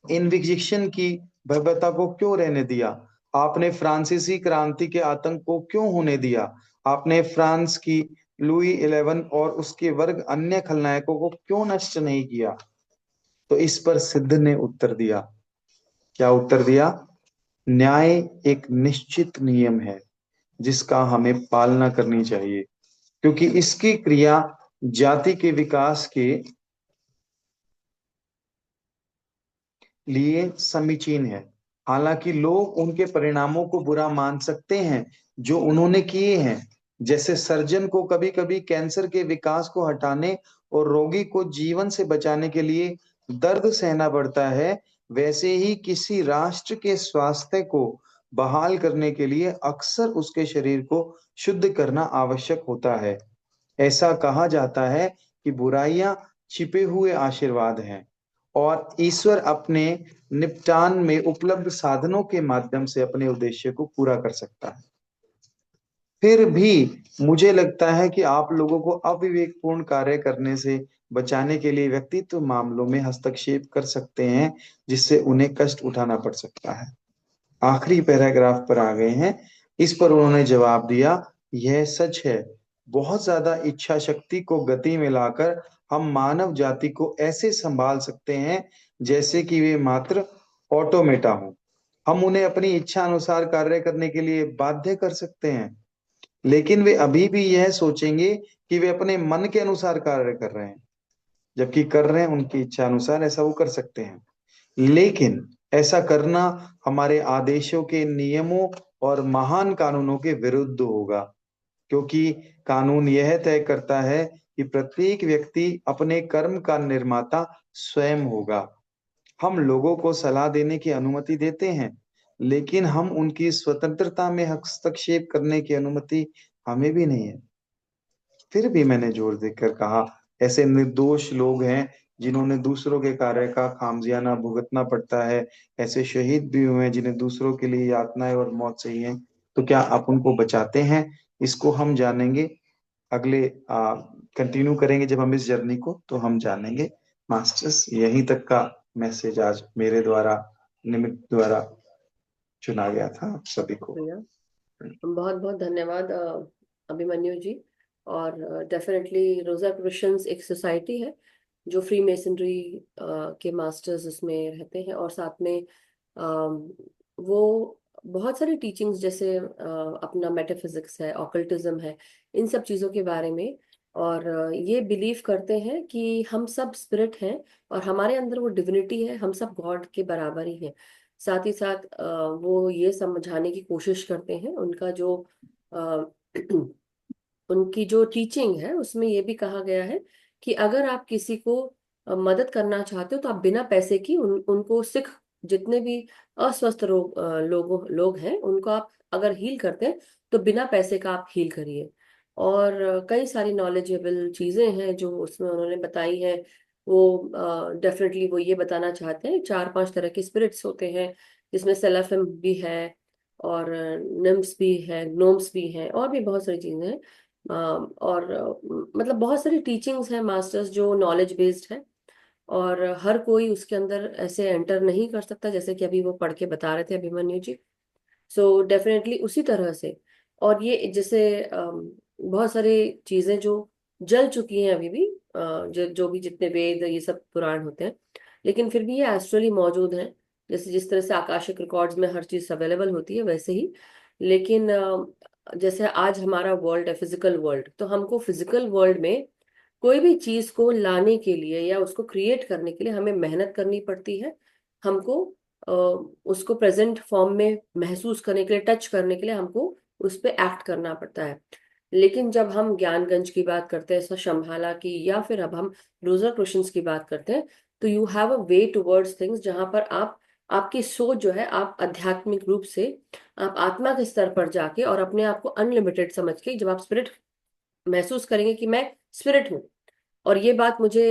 इनविजिशन की भव्यता को क्यों रहने दिया। आपने फ्रांसीसी क्रांति के आतंक को क्यों होने दिया। आपने फ्रांस की लुई 11 और उसके वर्ग अन्य खलनायकों को क्यों नष्ट नहीं किया। तो इस पर सिद्ध ने उत्तर दिया। क्या उत्तर दिया। न्याय एक निश्चित नियम है जिसका हमें पालना करनी चाहिए, क्योंकि इसकी क्रिया जाति के विकास के लिए समीचीन है। हालांकि लोग उनके परिणामों को बुरा मान सकते हैं जो उन्होंने किए हैं। जैसे सर्जन को कभी कभी कैंसर के विकास को हटाने और रोगी को जीवन से बचाने के लिए दर्द सहना पड़ता है, वैसे ही किसी राष्ट्र के स्वास्थ्य को बहाल करने के लिए अक्सर उसके शरीर को शुद्ध करना आवश्यक होता है। ऐसा कहा जाता है कि बुराइयां छिपे हुए आशीर्वाद हैं, और ईश्वर अपने निपटान में उपलब्ध साधनों के माध्यम से अपने उद्देश्य को पूरा कर सकता है। फिर भी मुझे लगता है कि आप लोगों को अविवेकपूर्ण कार्य करने से बचाने के लिए व्यक्तित्व मामलों में हस्तक्षेप कर सकते हैं, जिससे उन्हें कष्ट उठाना पड़ सकता है। आखिरी पैराग्राफ पर आ गए हैं। इस पर उन्होंने जवाब दिया, यह सच है। बहुत ज्यादा इच्छा शक्ति को गति में लाकर हम मानव जाति को ऐसे संभाल सकते हैं जैसे कि वे मात्र ऑटोमेटा हों। हम उन्हें अपनी इच्छा अनुसार कार्य करने के लिए बाध्य कर सकते हैं, लेकिन वे अभी भी यह सोचेंगे कि वे अपने मन के अनुसार कार्य कर रहे हैं, जबकि कर रहे हैं उनकी इच्छा अनुसार। ऐसा वो कर सकते हैं, लेकिन ऐसा करना हमारे आदेशों के नियमों और महान कानूनों के विरुद्ध होगा, क्योंकि कानून यह तय करता है कि प्रत्येक व्यक्ति अपने कर्म का निर्माता स्वयं होगा। हम लोगों को सलाह देने की अनुमति देते हैं, लेकिन हम उनकी स्वतंत्रता में हस्तक्षेप करने की अनुमति हमें भी नहीं है। फिर भी मैंने जोर देकर कहा, ऐसे निर्दोष लोग हैं जिन्होंने दूसरों के कार्य का खामियाजा भुगतना पड़ता है। ऐसे शहीद भी हुए हैं जिन्हें दूसरों के लिए यातनाएं और मौत सही है। तो क्या आप उनको बचाते हैं? इसको हम जानेंगे, अगले कंटिन्यू करेंगे जब हम इस जर्नी को, तो हम जानेंगे। मास्टर्स, यहीं तक का मैसेज आज मेरे द्वारा, निमित्त द्वारा चुना गया था आप सभी को। भैया बहुत बहुत धन्यवाद अभिमन्यु जी। और डेफिनेटली रोजा क्रिश्चियंस एक सोसाइटी है जो फ्री मेसनरी के मास्टर्स उसमें रहते हैं, और साथ में वो बहुत सारी टीचिंग्स जैसे अपना मेटाफिजिक्स है, ऑकल्टिज्म है, इन सब चीज़ों के बारे में। और ये बिलीव करते हैं कि हम सब स्पिरिट हैं और हमारे अंदर वो डिविनिटी है, हम सब गॉड के बराबर ही हैं। साथ ही साथ वो ये समझाने की कोशिश करते हैं, उनका जो अ, उनकी जो टीचिंग है उसमें ये भी कहा गया है कि अगर आप किसी को मदद करना चाहते हो तो आप बिना पैसे की उनको सिख, जितने भी अस्वस्थ लोग हैं उनको आप अगर हील करते हैं तो बिना पैसे का आप हील करिए। और कई सारी नॉलेजेबल चीजें हैं जो उसमें उन्होंने बताई है। वो डेफिनेटली वो ये बताना चाहते हैं, 4-5 तरह के स्पिरिट्स होते हैं जिसमें सेलाफिम भी है, और निम्स भी है, ग्नोम्स भी हैं, और भी बहुत सारी चीजें हैं। और मतलब बहुत सारी टीचिंग्स हैं मास्टर्स जो नॉलेज बेस्ड है, और हर कोई उसके अंदर ऐसे एंटर नहीं कर सकता जैसे कि अभी वो पढ़ के बता रहे थे अभिमन्यु जी। सो डेफिनेटली उसी तरह से। और ये जैसे बहुत सारी चीजें जो जल चुकी हैं अभी भी, जो भी जितने वेद ये सब पुराण होते हैं, लेकिन फिर भी ये एस्ट्रली मौजूद हैं। जैसे जिस तरह से आकाशिक रिकॉर्ड्स में हर चीज अवेलेबल होती है वैसे ही। लेकिन जैसे आज हमारा वर्ल्ड है फिजिकल वर्ल्ड, तो हमको फिजिकल वर्ल्ड में कोई भी चीज को लाने के लिए या उसको क्रिएट करने के लिए हमें मेहनत करनी पड़ती है। हमको अ, उसको प्रेजेंट फॉर्म में महसूस करने के लिए, टच करने के लिए हमको उस पे एक्ट करना पड़ता है। लेकिन जब हम ज्ञानगंज की बात करते हैं, शंभाला की, या फिर अब हम रोजर क्वेश्चंस की बात करते हैं, तो you have a way towards things जहां पर आप, आपकी सोच जो है, आप आध्यात्मिक रूप से आप आत्मा के स्तर पर जाके और अपने आप को अनलिमिटेड समझ के जब आप स्पिरिट महसूस करेंगे कि मैं स्पिरिट हूँ। और ये बात मुझे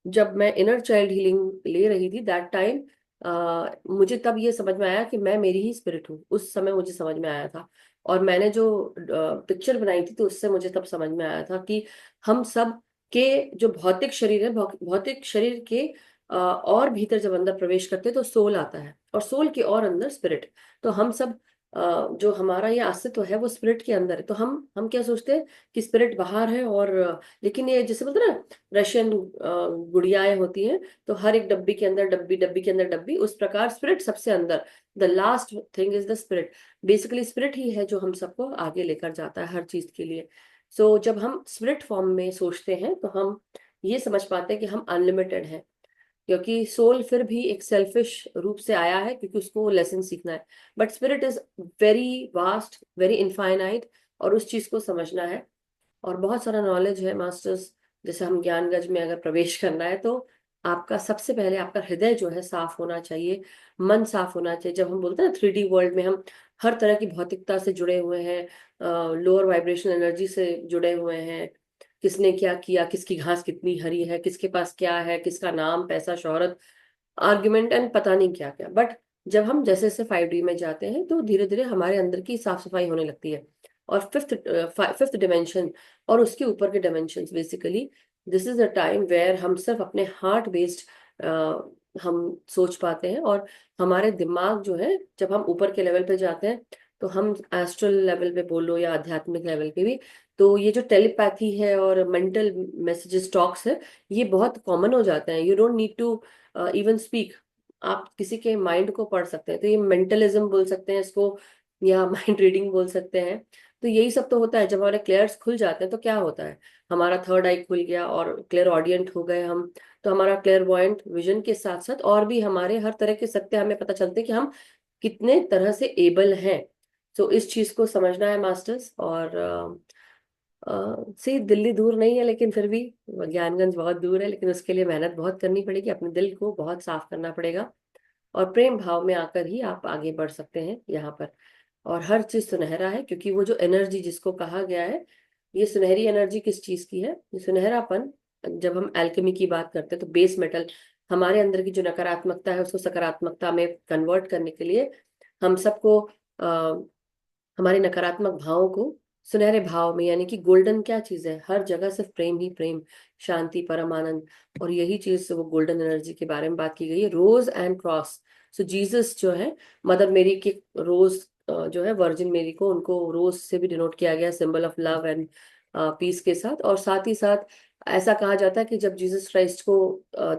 जब मैं इनर चाइल्ड हीलिंग ले रही थी दैट टाइम, मुझे तब ये समझ में आया कि मैं मेरी ही स्पिरिट हूँ। उस समय मुझे समझ में आया था। और मैंने जो पिक्चर बनाई थी तो उससे मुझे तब समझ में आया था कि हम सब के जो भौतिक शरीर है, भौतिक शरीर के और भीतर जब अंदर प्रवेश करते हैं तो सोल आता है, और सोल के और अंदर स्पिरिट। तो हम सब जो हमारा ये अस्तित्व है वो स्पिरिट के अंदर है। तो हम क्या सोचते हैं कि स्पिरिट बाहर है, और लेकिन ये जैसे बोलते हैं ना, रशियन गुड़ियाएं होती हैं, तो हर एक डब्बी के अंदर डब्बी, डब्बी के अंदर डब्बी, उस प्रकार स्पिरिट सबसे अंदर, the last thing is the spirit. Basically spirit ही है जो हम सबको आगे लेकर जाता है हर चीज के लिए। सो जब हम स्पिरिट फॉर्म में सोचते हैं तो हम ये समझ पाते हैं कि हम अनलिमिटेड हैं, क्योंकि सोल फिर भी एक सेल्फिश रूप से आया है क्योंकि उसको लेसन सीखना है। But spirit is very vast, very infinite, और उस चीज को समझना है। और बहुत सारा नॉलेज है मास्टर्स। जैसे हम ज्ञानगंज में अगर प्रवेश करना है तो आपका सबसे पहले आपका हृदय जो है साफ होना चाहिए, मन साफ होना चाहिए। जब हम बोलते हैं ना 3D वर्ल्ड में हम हर तरह की भौतिकता से जुड़े हुए हैं, लोअर वाइब्रेशनल एनर्जी से जुड़े हुए हैं, किसने क्या किया, किसकी घास कितनी हरी है, किसके पास क्या है, किसका नाम, पैसा, शोहरत, आर्ग्यूमेंट एंड पता नहीं क्या क्या। बट जब हम जैसे जैसे 5D में जाते हैं तो धीरे धीरे हमारे अंदर की साफ सफाई होने लगती है। और फिफ्थ डिमेंशन और उसके ऊपर के dimension, basically this is the time where हम सिर्फ अपने हार्ट बेस्ड हम सोच पाते हैं। और हमारे दिमाग जो है, जब हम ऊपर के लेवल पे जाते हैं तो हम एस्ट्रल लेवल पे बोलो या आध्यात्मिक लेवल पे भी, तो ये जो टेलीपैथी है और मेंटल मैसेजेस टॉक्स है, ये बहुत कॉमन हो जाते हैं। You don't need to even speak, आप किसी के माइंड को पढ़ सकते हैं। तो ये मेंटलिज्म बोल सकते हैं इसको, या माइंड रीडिंग बोल सकते हैं। तो यही सब तो होता है जब हमारे क्लेयर्स खुल जाते हैं तो क्या होता है, हमारा थर्ड आई खुल गया और क्लियर ऑडियंट हो गए हम। तो हमारा क्लियर वॉइंट विजन के साथ साथ और भी हमारे हर तरह के सत्य हमें पता चलते हैं कि हम कितने तरह से एबल हैं। तो इस चीज को समझना है मास्टर्स। और से दिल्ली दूर नहीं है, लेकिन फिर भी ज्ञानगंज बहुत दूर है, लेकिन उसके लिए मेहनत बहुत करनी पड़ेगी, अपने दिल को बहुत साफ करना पड़ेगा, और प्रेम भाव में आकर ही आप आगे बढ़ सकते हैं यहाँ पर। और हर चीज सुनहरा है, क्योंकि वो जो एनर्जी जिसको कहा गया है, ये सुनहरी एनर्जी किस चीज की है, ये सुनहरापन, जब हम एल्केमी की बात करते हैं तो बेस मेटल, हमारे अंदर की जो नकारात्मकता है उसको सकारात्मकता में कन्वर्ट करने के लिए हम सबको हमारे नकारात्मक भावों को सुनहरे भाव में, यानी कि गोल्डन क्या चीज है, हर जगह सिर्फ प्रेम ही प्रेम, शांति, परम आनंद, और यही चीज वो गोल्डन एनर्जी के बारे में बात की गई है। रोज एंड क्रॉस, सो जीसस जो है, मदर मेरी के रोज, जो है वर्जिन मेरी को, उनको रोज से भी डिनोट किया गया, symbol of love and peace के साथ। और साथ ही साथ ऐसा कहा जाता है कि जब जीसस क्राइस्ट को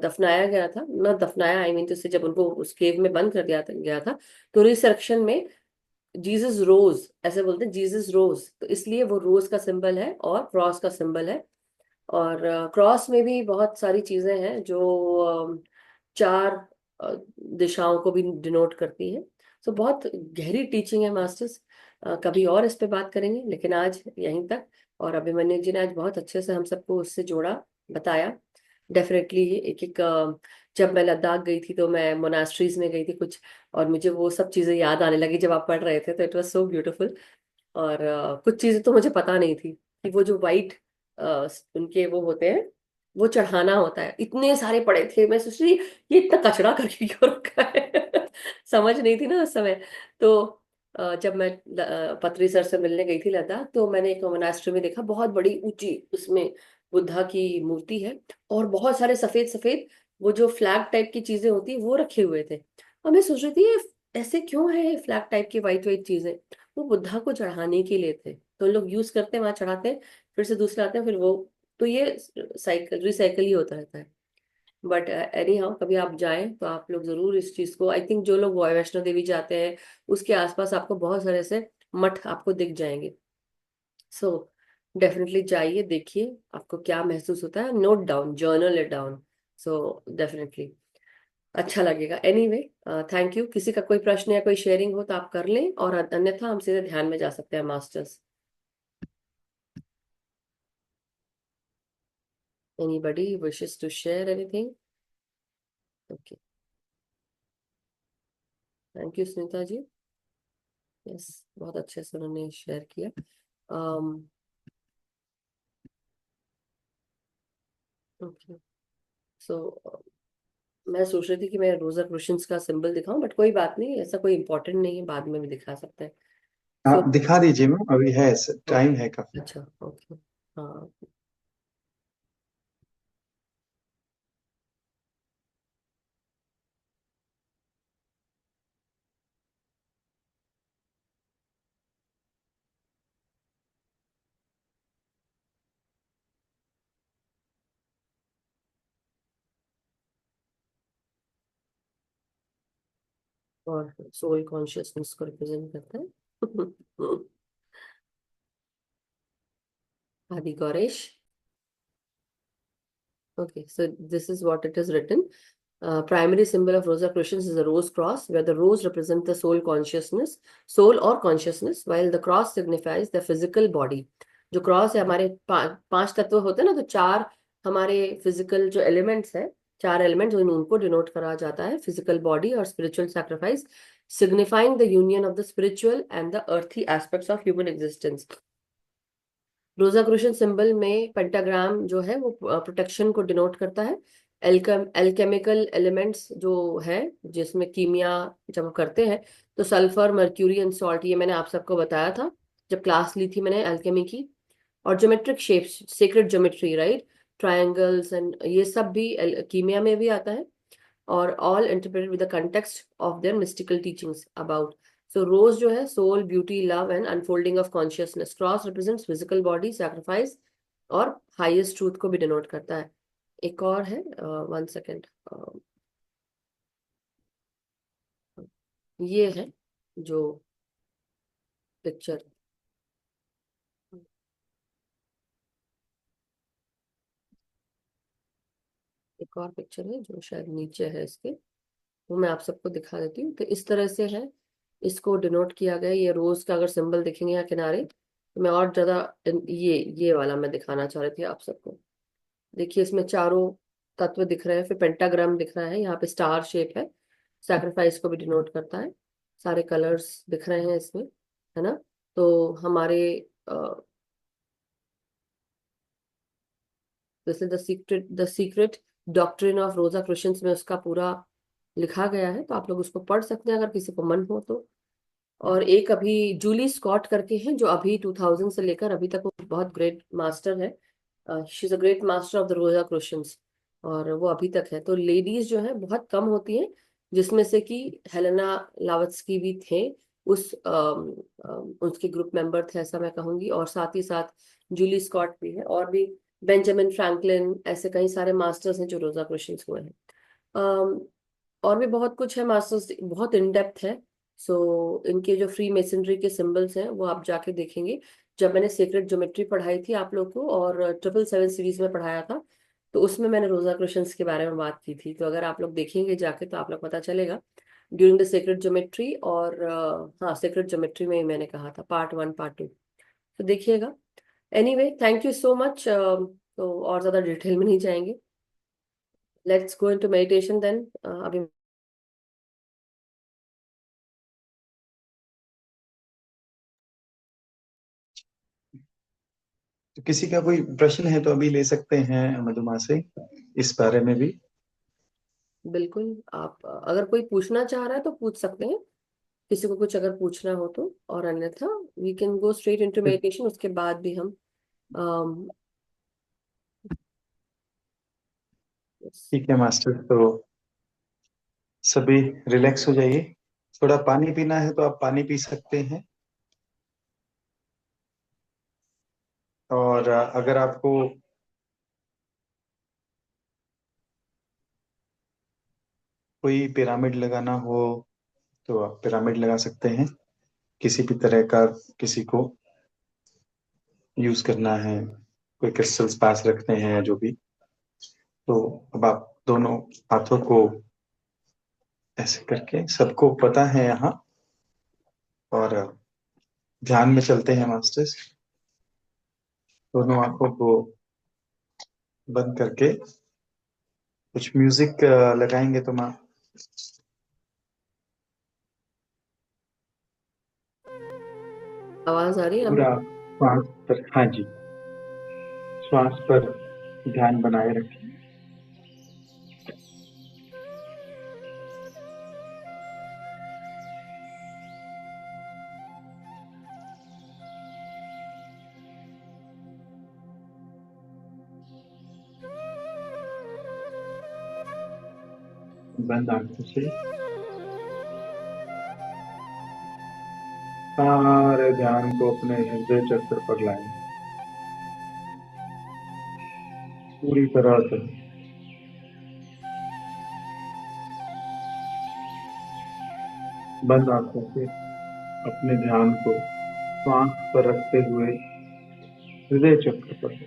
दफनाया गया था, ना दफनाया आई मीन, तो जब उनको उस केव में बंद कर दिया गया था, तो रिसरेक्शन में जीसस रोज, ऐसे बोलते हैं जीसस रोज, तो इसलिए वो रोज का सिंबल है और क्रॉस का सिंबल है। और क्रॉस में भी बहुत सारी चीजें हैं जो चार अ, दिशाओं को भी डिनोट करती हैं। सो बहुत गहरी टीचिंग है मास्टर्स, कभी और इस पे बात करेंगे, लेकिन आज यहीं तक। और अभिमन्यु जी ने आज बहुत अच्छे से हम सबको उससे जोड़ा, बताया। डेफिनेटली एक एक, जब मैं लद्दाख गई थी तो मैं मोनास्ट्रीज में गई थी कुछ, और मुझे वो सब चीजें याद आने लगी जब आप पढ़ रहे थे, तो इट वाज सो ब्यूटीफुल। और कुछ चीजें तो मुझे पता नहीं थी कि वो जो वाइट उनके वो होते हैं, वो चढ़ाना होता है। इतने सारे पड़े थे, मैं सोच रही ये इतना कचरा करके क्यों रखा है समझ नहीं थी ना उस समय। तो जब मैं पत्री सर से मिलने गई थी लद्दाख, तो मैंने एक मोनास्ट्री में देखा, बहुत बड़ी ऊंची उसमें बुद्धा की मूर्ति है, और बहुत सारे सफेद सफेद वो जो फ्लैग टाइप की चीजें होती है वो रखे हुए थे। और मैं सोच रही थी ये ऐसे क्यों है, ये फ्लैग टाइप की वाइट वाइट चीजें, वो बुद्धा को चढ़ाने के लिए थे, तो लोग यूज करते हैं, वहां चढ़ाते हैं, फिर से दूसरे आते हैं, फिर वो, तो ये साइकिल रिसाइकिल ही होता रहता है। बट एनी हाउ, कभी आप जाएं तो आप लोग जरूर इस चीज को, आई थिंक जो लोग वैष्णो देवी जाते हैं उसके आसपास आपको बहुत सारे ऐसे मठ आपको दिख जाएंगे। सो डेफिनेटली जाइए, देखिए आपको क्या महसूस होता है, note down, journal it down. So definitely अच्छा लगेगा। Anyway, thank you. किसी का कोई प्रश्न या कोई शेयरिंग हो तो आप कर लें, और अन्यथा हम सीधे ध्यान में जा सकते हैं masters. Anybody wishes to share anything? Okay, thank you Sunita ji. Yes, बहुत अच्छे से उन्होंने शेयर किया। ओके, सो मैं सोच रही थी कि मैं रोजा क्रोशंस का सिंबल दिखाऊं, बट कोई बात नहीं, ऐसा कोई इम्पोर्टेंट नहीं है, बाद में भी दिखा सकते हैं। सो हाँ दिखा दीजिए मैम, अभी है, टाइम ओके, है काफी। अच्छा, ओके, हाँ, और सोल कॉन्शियसनेस को रिप्रेजेंट करता है आदि Gauresh. Okay, so this is what it is written. Primary symbol of Rosicrucians is a rose cross, where the rose represents the soul consciousness, soul or consciousness, while the cross signifies the physical body. जो cross है, हमारे पांच तत्व होते हैं ना, तो चार हमारे फिजिकल जो एलिमेंट्स है, चार एलिमेंट्स उनको डिनोट करा जाता है, फिजिकल बॉडी और spiritual sacrifice, signifying the union of the spiritual and the earthy aspects of human existence. Rosicrucian symbol में पेंटाग्राम जो है वो प्रोटेक्शन को डिनोट करता है। एल्केमिकल एलिमेंट्स जो है, जिसमें कीमिया जब हम करते हैं, तो सल्फर, मर्क्यूरी एंड सॉल्ट, ये मैंने आप सबको बताया था जब क्लास ली थी मैंने एल्केमी की। और geometric shapes, sacred geometry, right, triangles and ये सब भी कीमिया में भी आता है, और all interpreted with the context of their mystical teachings about. So rose जो है soul, beauty, love and unfolding of consciousness, cross represents physical body, sacrifice और हाईएस्ट ट्रूथ को भी डिनोट करता है। एक और है, वन सेकेंड, ये है जो पिक्चर, एक और पिक्चर है जो शायद नीचे है इसके, वो मैं आप सबको दिखा देती हूँ। तो इस तरह से है, इसको डिनोट किया गया, ये रोज का अगर सिंबल देखेंगे यहाँ किनारे, तो मैं और ज्यादा ये वाला मैं दिखाना चाह रही थी आप सबको। देखिए इसमें चारों तत्व दिख रहे हैं, फिर पेंटाग्राम दिख रहा है, यहाँ पे स्टार शेप है, सैक्रिफाइस को भी डिनोट करता है। सारे कलर्स दिख रहे हैं इसमें, है ना। तो हमारे जैसे द सीक्रेट डॉक्ट्रिन ऑफ रोजा क्रिश्चियंस में उसका पूरा लिखा गया है, तो आप लोग उसको पढ़ सकते हैं अगर किसी को मन हो तो। और एक अभी जूली स्कॉट करके हैं, जो अभी 2000 से लेकर अभी तक वो बहुत ग्रेट मास्टर है। She is a great master of the रोजा क्वेश्चंस, और वो अभी तक है। तो लेडीज जो है बहुत कम होती हैं, जिसमें से कि हेलेना लावत्स्की भी थे, उस उसके ग्रुप मेंबर थे ऐसा मैं कहूंगी। और साथ ही साथ जूली स्कॉट भी है, और भी बेंजामिन फ्रैंकलिन, ऐसे कई सारे मास्टर्स हैं जो रोजा क्वेश्चंस हुए हैं। अम, और भी बहुत कुछ है, मास्टर्स बहुत इन डेप्थ है। सो इनके जो फ्री मेसनरी के सिंबल्स हैं वो आप जाके देखेंगे। जब मैंने सीक्रेट ज्योमेट्री पढ़ाई थी आप लोग को, और 777 सीरीज में पढ़ाया था, तो उसमें मैंने रोजा क्वेश्चंस के बारे में बात की थी। तो अगर आप लोग देखेंगे जाके तो आप लोग पता चलेगा ड्यूरिंग द सीक्रेट ज्योमेट्री। और हाँ, सीक्रेट ज्योमेट्री में ही मैंने कहा था पार्ट 1 पार्ट 2, तो देखिएगा। Anyway, thank you so much. तो और ज्यादा डिटेल में नहीं जाएंगे, let's go into meditation then. अभी तो किसी का कोई प्रश्न है तो अभी ले सकते हैं मधुमा से इस बारे में भी। बिल्कुल, आप अगर कोई पूछना चाह रहा है तो पूछ सकते हैं, किसी को कुछ अगर पूछना हो तो। और अन्यथा we can go straight into meditation, उसके बाद भी हम um, yes। ठीक है मास्टर, तो सभी रिलैक्स हो जाइए। थोड़ा पानी पीना है तो आप पानी पी सकते हैं। और अगर आपको कोई पिरामिड लगाना हो तो आप पिरामिड लगा सकते हैं। किसी भी तरह का किसी को यूज करना है, कोई क्रिस्टल्स पास रखते हैं या जो भी, तो अब आप दोनों हाथों को ऐसे करके, सबको पता है यहाँ, और ध्यान में चलते हैं मास्टर्स। दोनों आंखों को बंद करके कुछ म्यूजिक लगाएंगे तो माँ आवाज आ रही है पूरा श्वास पर, हाँ जी, श्वास पर ध्यान बनाए रखें। बंद आंखों से सारे ध्यान को अपने हृदय चक्र पर लाएं, पूरी तरह से। बंद आंखों से अपने ध्यान को श्वास पर रखते हुए हृदय चक्र पर।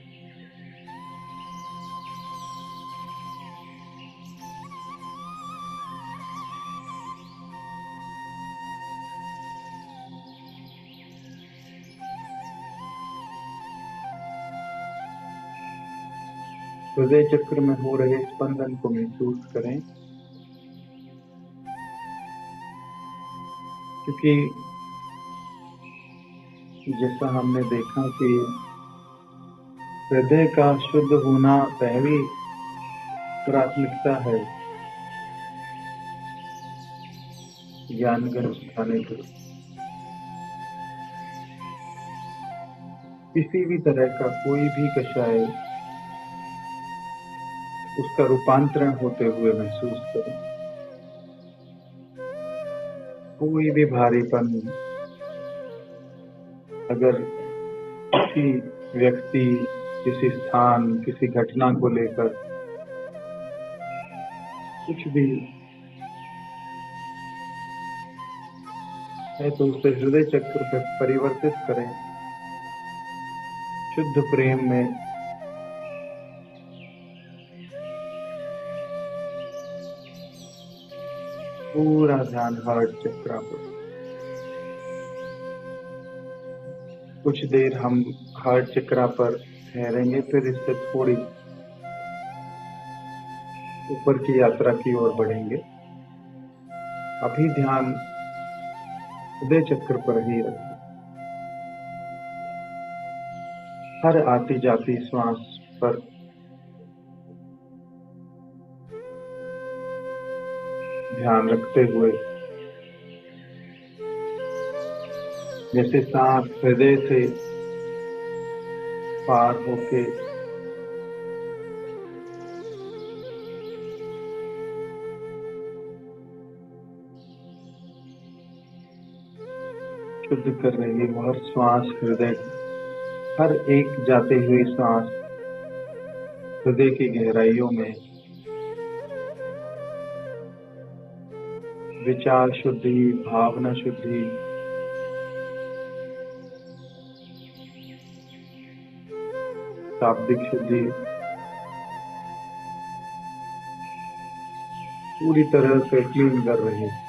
हृदय चक्र में हो रहे स्पंदन को महसूस करें, क्योंकि जैसा हमने देखा कि हृदय का शुद्ध होना पहली प्राथमिकता है ज्ञान गंज उठाने के लिए। किसी भी तरह का कोई भी कषाय उसका रूपांतरण होते हुए महसूस करें। कोई भी भारीपन अगर किसी व्यक्ति, किसी स्थान, किसी घटना को लेकर कुछ भी है तो उसे हृदय चक्र पर परिवर्तित करें, शुद्ध प्रेम में। पूरा ध्यान हार्ट चक्र पर। कुछ देर हम हार्ट चक्रा पर ठहरेंगे, फिर इससे थोड़ी ऊपर की यात्रा की ओर बढ़ेंगे। अभी ध्यान हृदय चक्र पर ही रखें। हर आती जाती श्वास पर ध्यान रखते हुए, जैसे सांस हृदय से पार होके शुद्ध कर रही है, हर श्वास हृदय, हर एक जाती हुई सांस हृदय की गहराइयों में विचार शुद्धि, भावना शुद्धि, शाब्दिक शुद्धि पूरी तरह से क्लीन कर रही है।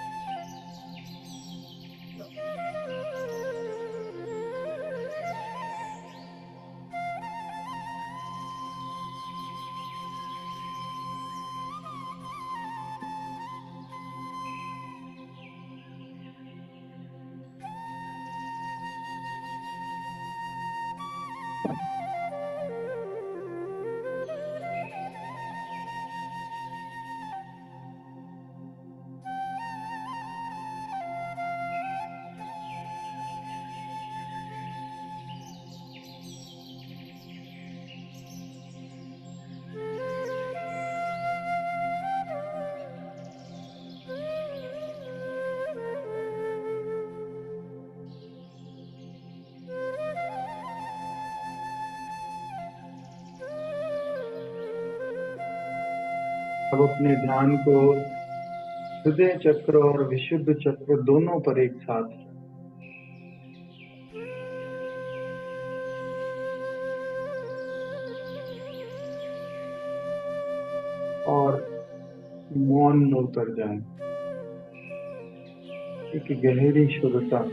अब अपने ध्यान को हृदय चक्र और विशुद्ध चक्र दोनों पर एक साथ, और मौन में उतर जाएं। एक गहरी शुद्धता,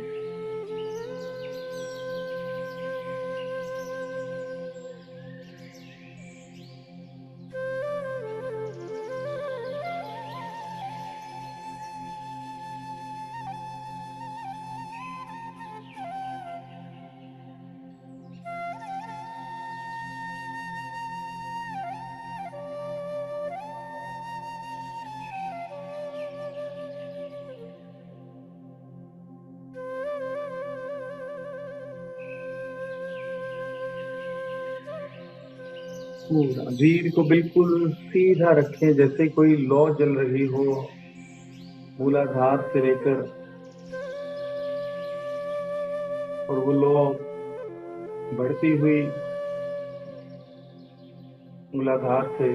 पूरा रीढ़ को बिल्कुल सीधा रखें, जैसे कोई लौ जल रही हो, मूलाधार से लेकर, और वो लौ बढ़ती हुई मूलाधार से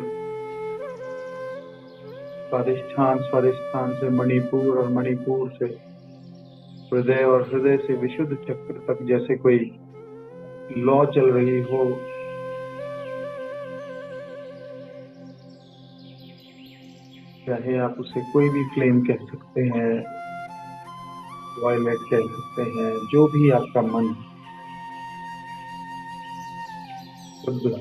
स्वादिष्ठान, स्वादिष्ठान से मणिपुर, और मणिपुर से हृदय, और हृदय से विशुद्ध चक्र तक जैसे कोई लौ चल रही हो। चाहे आप उसे कोई भी फ्लेम कह सकते हैं, वायलेट कह सकते हैं, जो भी आपका मन शुद्ध।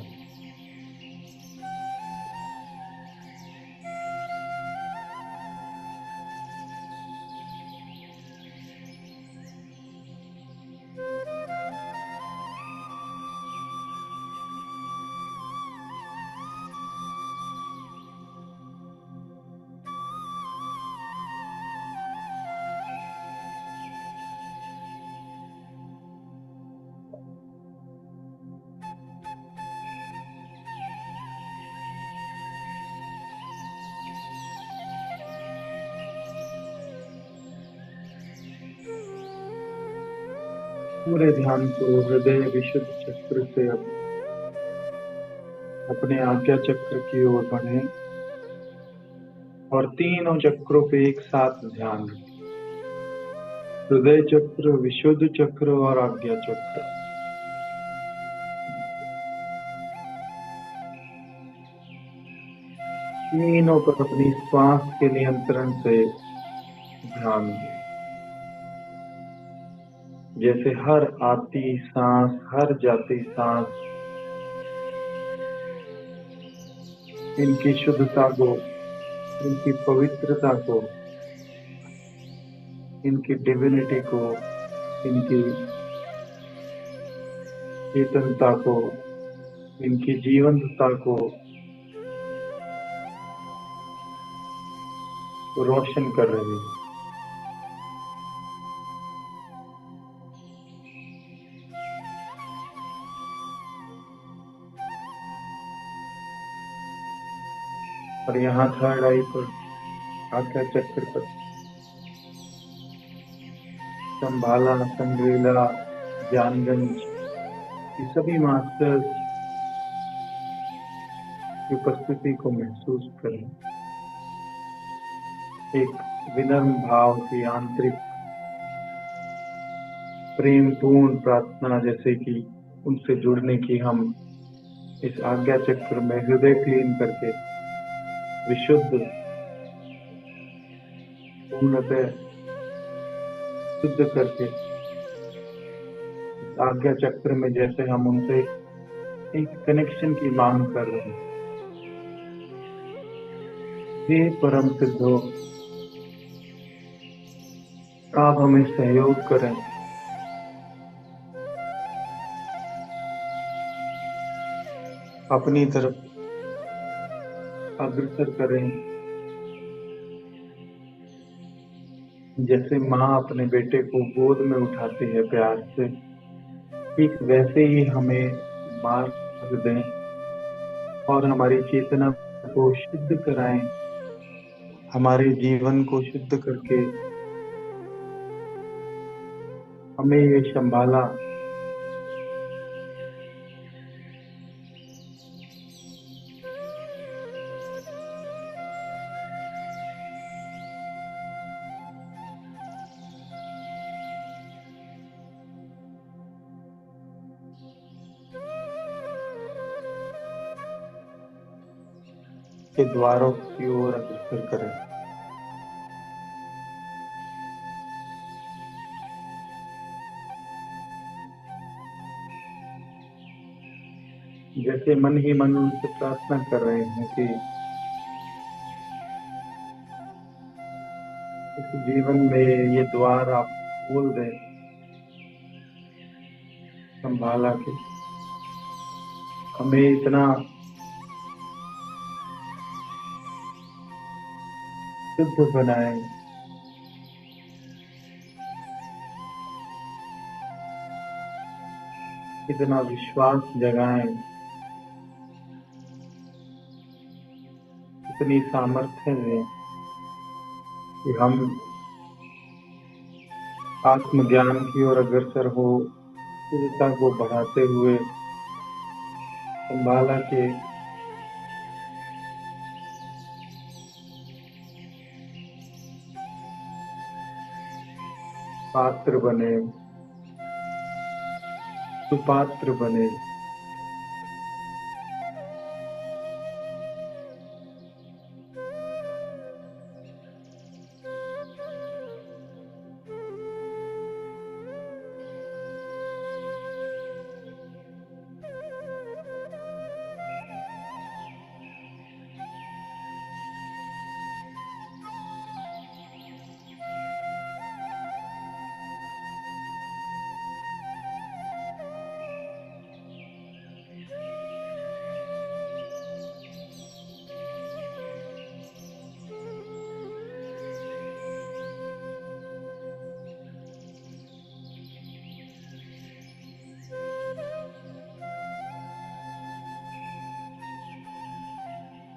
पूरे ध्यान को हृदय विशुद्ध चक्र से अब अपने आज्ञा चक्र की ओर बढ़े, और तीनों चक्रों पे एक साथ ध्यान रखें। हृदय चक्र, विशुद्ध चक्र और आज्ञा चक्र। तीनों पर अपनी श्वास के नियंत्रण से ध्यान दें। जैसे हर आती सांस, हर जाती सांस इनकी शुद्धता को, इनकी पवित्रता को, इनकी डिविनिटी को, इनकी चेतनता को, इनकी जीवंतता को रोशन कर रही है। और यहाँ थर्ड आई पर, आज्ञा चक्र पर, संभाला, संग्रीला, ज्ञानगंज, ये सभी मास्टर्स की उपस्थिति को महसूस करें। एक विनम्र भाव की आंतरिक प्रेम पूर्ण प्रार्थना, जैसे कि उनसे जुड़ने की हम इस आज्ञा चक्र में हृदय क्लीन करके विशुद्ध, पूर्णतः शुद्ध करके इस आज्ञा चक्र में जैसे हम उनसे एक कनेक्शन की मांग कर रहे हैं। हे परम सिद्धो, आप हमें सहयोग करें, अपनी तरफ अग्रसर करें। जैसे माँ अपने बेटे को गोद में उठाती है प्यार से, ठीक वैसे ही हमें मार्ग दें और हमारी चेतना को शुद्ध कराएं, हमारे जीवन को शुद्ध करके हमें ये संभाला, के द्वारों की ओर अग्रसर करें। जैसे मन ही मन उनसे प्रार्थना कर रहे हैं कि इस जीवन में ये द्वार आप खोल दें, संभाला के हमें इतना शुद्ध बनाए, इतना विश्वास जगाएं, इतनी सामर्थ्य दें कि हम आत्मज्ञान की ओर अग्रसर हो, शुद्धता को बढ़ाते हुए संभाला के पात्र बने, सुपात्र बने।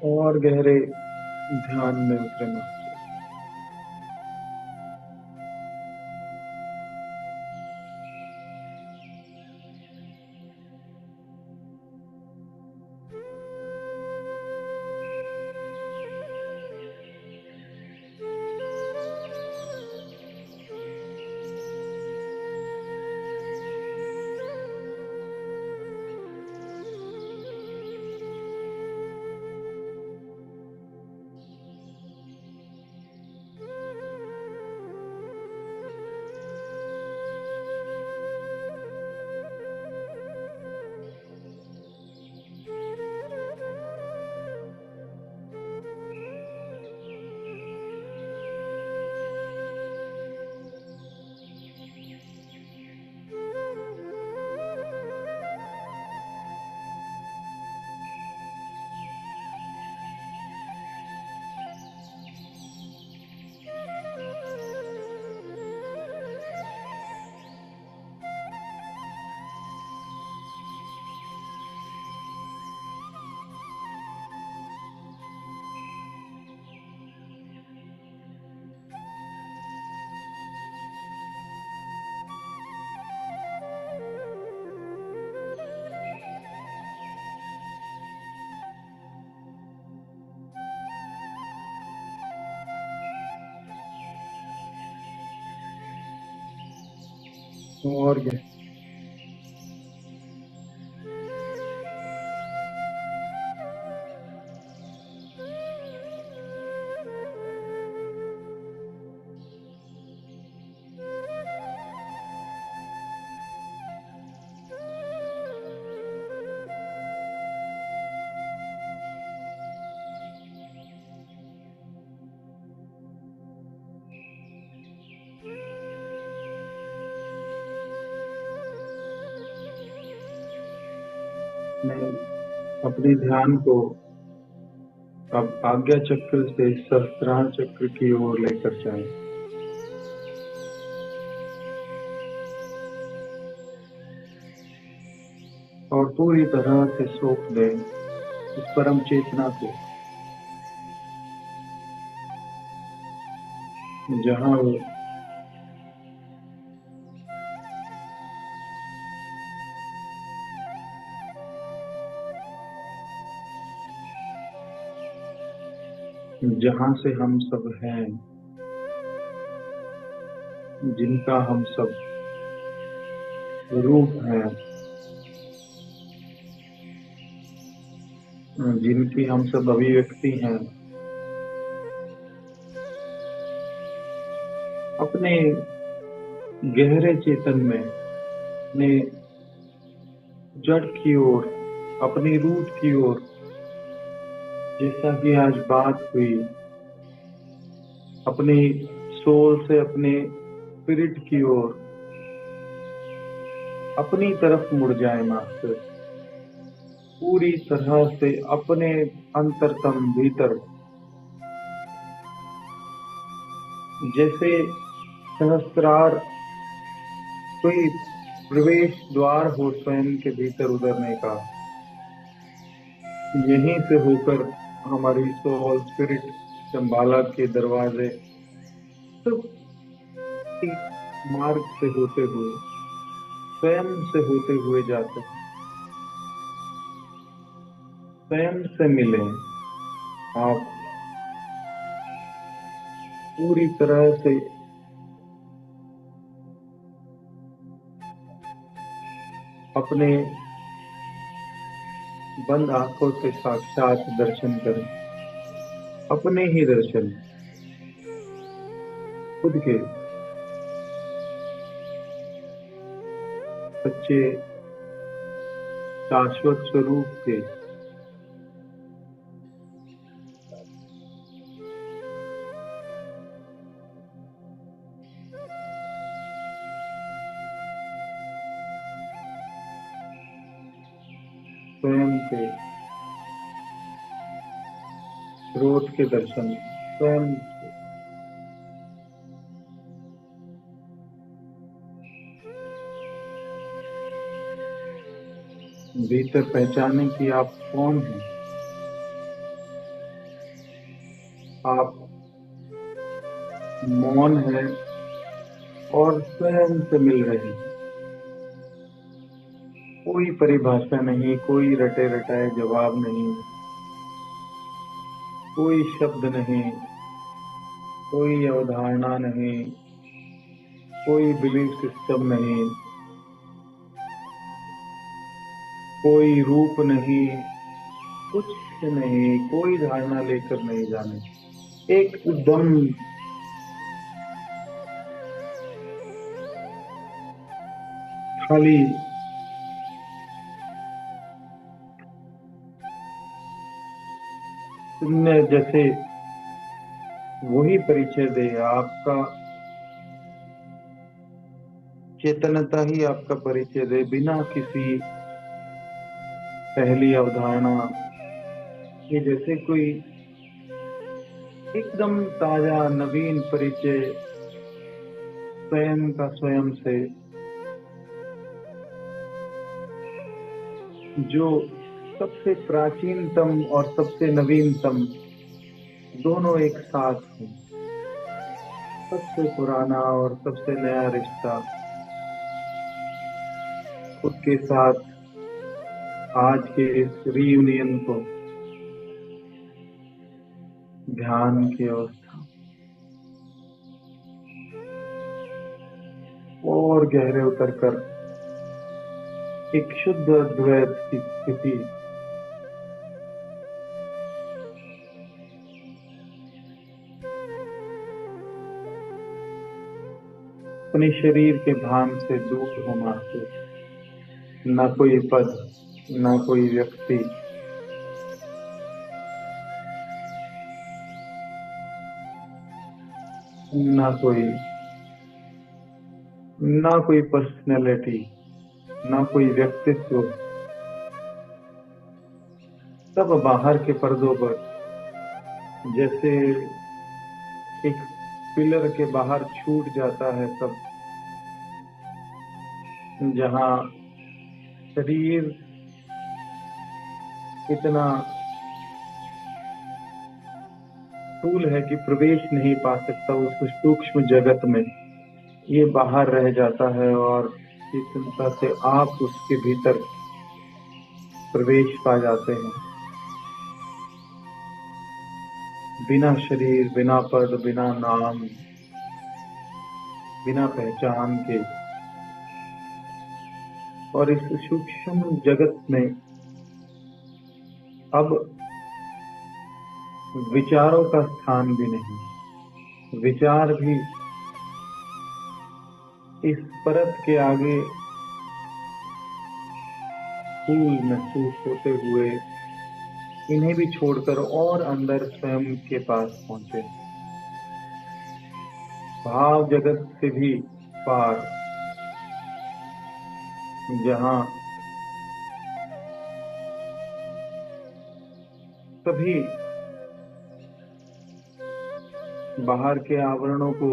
और गहरे ध्यान में उतरना। और क्या। नहीं, अपने ध्यान को अब आज्ञा चक्र से सहस्त्रार चक्र की ओर लेकर जाएं और पूरी तरह से सौंप दें उस परम चेतना को, जहाँ वो जहाँ से हम सब हैं, जिनका हम सब रूप हैं, जिनकी हम सब अभिव्यक्ति हैं, अपने गहरे चेतन में, अपने जड़ की ओर, अपनी रूट की ओर, जैसा कि आज बात हुई, अपनी सोल से अपने स्पिरिट की ओर अपनी तरफ मुड़ जाए मास्टर, पूरी तरह से अपने अंतरतम भीतर, जैसे सहस्त्रार कोई प्रवेश द्वार हो स्वयं के भीतर उतरने का, यहीं से होकर हमारी सोल स्पिरिट शंबाला के दरवाजे सब इस मार्ग से होते हुए, स्वयं से होते हुए जाते हैं। स्वयं से मिलें आप, पूरी तरह से अपने बंद आंखों से साक्षात दर्शन करें, अपने ही दर्शन, खुद के सच्चे शाश्वत स्वरूप के। स्वयं के स्रोत के दर्शन, स्वयं भीतर पहचाने कि आप कौन हैं। आप मौन हैं और स्वयं से मिल रहे हैं। कोई परिभाषा नहीं, कोई रटे रटाए जवाब नहीं, कोई शब्द नहीं, कोई अवधारणा नहीं, कोई बिलीफ सिस्टम नहीं, कोई रूप नहीं, कुछ नहीं, कोई धारणा लेकर नहीं जाने, एकदम खाली। तुमने जैसे वही परिचय दे, आपका चेतनता ही आपका परिचय दे, बिना किसी पहली अवधारणा के, जैसे कोई एकदम ताजा नवीन परिचय स्वयं का स्वयं से, जो सबसे प्राचीनतम और सबसे नवीनतम दोनों एक साथ हो, सबसे पुराना और सबसे नया रिश्ता खुद के साथ, आज के इस रीयूनियन को ध्यान की अवस्था, और गहरे उतरकर एक शुद्ध अद्वैत की स्थिति अपने शरीर के भान से दूर होना से, न कोई पद, न कोई व्यक्ति, न कोई पर्सनैलिटी, न कोई व्यक्तित्व, सब बाहर के पर्दों पर जैसे एक पिलर के बाहर छूट जाता है सब, जहां शरीर इतना स्थूल है कि प्रवेश नहीं पा सकता उस सूक्ष्म जगत में, ये बाहर रह जाता है और इस चिंता से आप उसके भीतर प्रवेश पा जाते हैं, बिना शरीर, बिना पद, बिना नाम, बिना पहचान के। और इस सूक्ष्म जगत में अब विचारों का स्थान भी नहीं, विचार भी इस परत के आगे फूल महसूस होते हुए इन्हें भी छोड़कर और अंदर स्वयं के पास पहुंचे, भाव जगत से भी पार, जहां सभी बाहर के आवरणों को,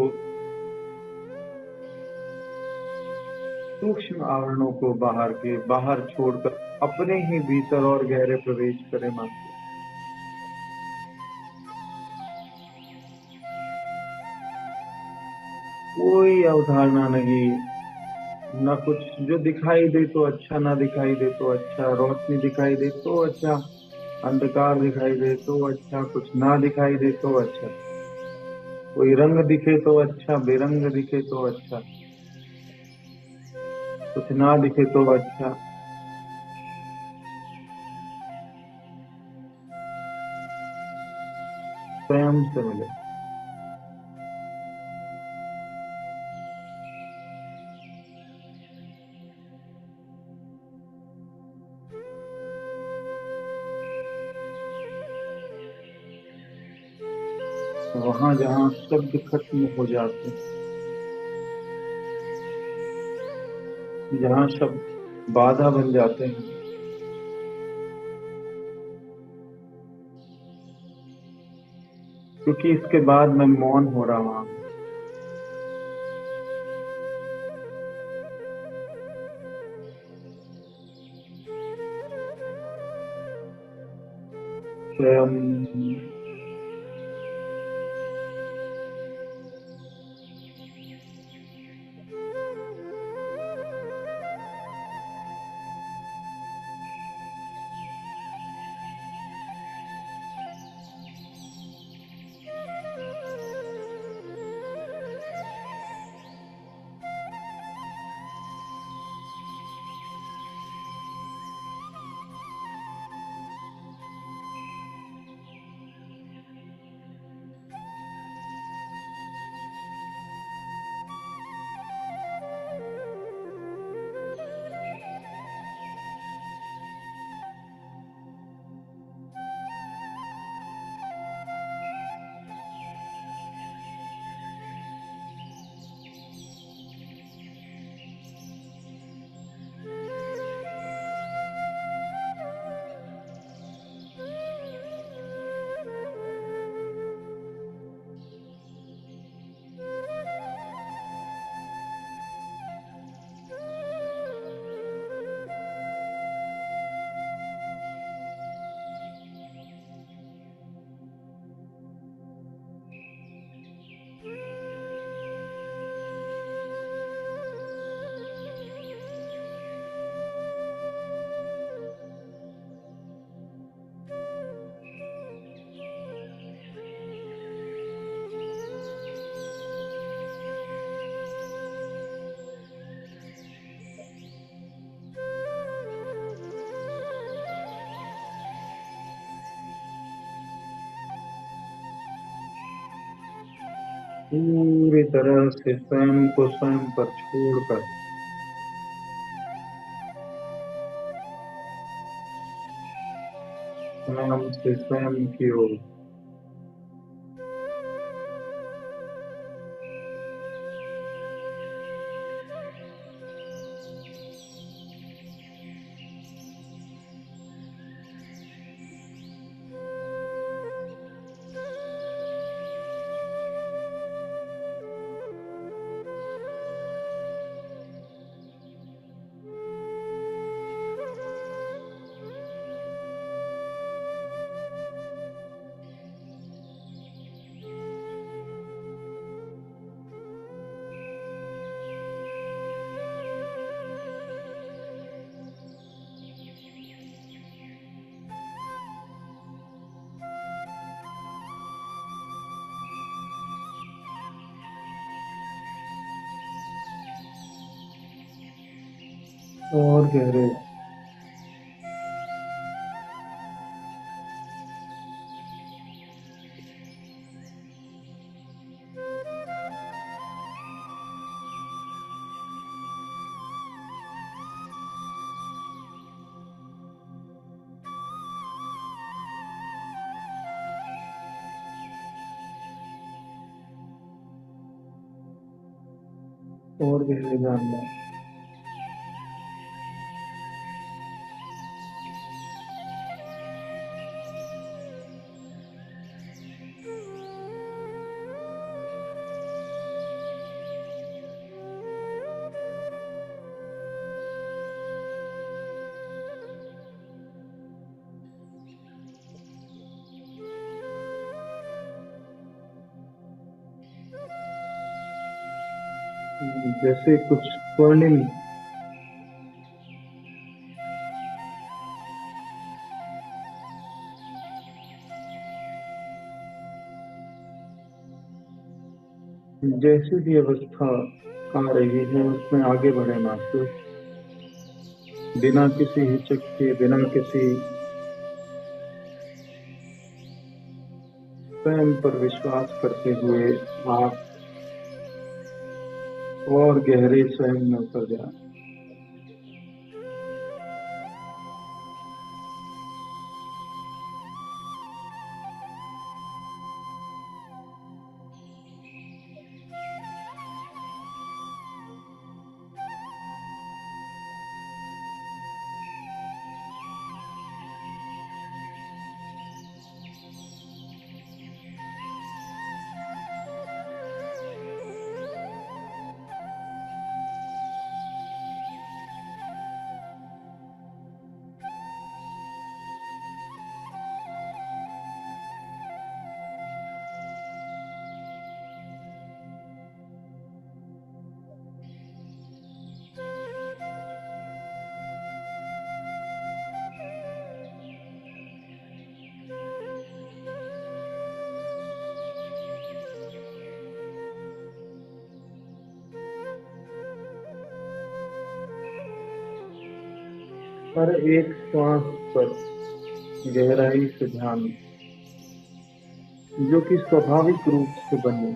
सूक्ष्म आवरणों को बाहर छोड़कर अपने ही भीतर और गहरे प्रवेश करें मात्र। कोई अवधारणा नहीं, न कुछ, जो दिखाई दे तो अच्छा, ना दिखाई दे तो अच्छा, रोशनी दिखाई दे तो अच्छा, अंधकार दिखाई दे तो अच्छा, कुछ ना दिखाई दे तो अच्छा, कोई रंग दिखे तो अच्छा, बेरंग दिखे तो अच्छा, कुछ ना दिखे तो अच्छा। स्वयं से मिले। वहां जहां शब्द खत्म हो जाते हैं, जहां शब्द बाधा बन जाते हैं, क्योंकि इसके बाद मैं मौन हो रहा हूं। स्वयं पूरी तरह से स्वयं को स्वयं पर छोड़कर स्वयं से स्वयं की ओर और गहरे और गहरे जानना। जैसे कुछ स्वर्णिम जैसी भी अवस्था आ रही है उसमें आगे बढ़े मास्टर, बिना किसी हिचक के, बिना किसी स्वयं पर विश्वास करते हुए आप और गहरे स्वयं में उतर जाए। हर एक श्वास पर गहराई से ध्यान, जो कि स्वाभाविक रूप से बने।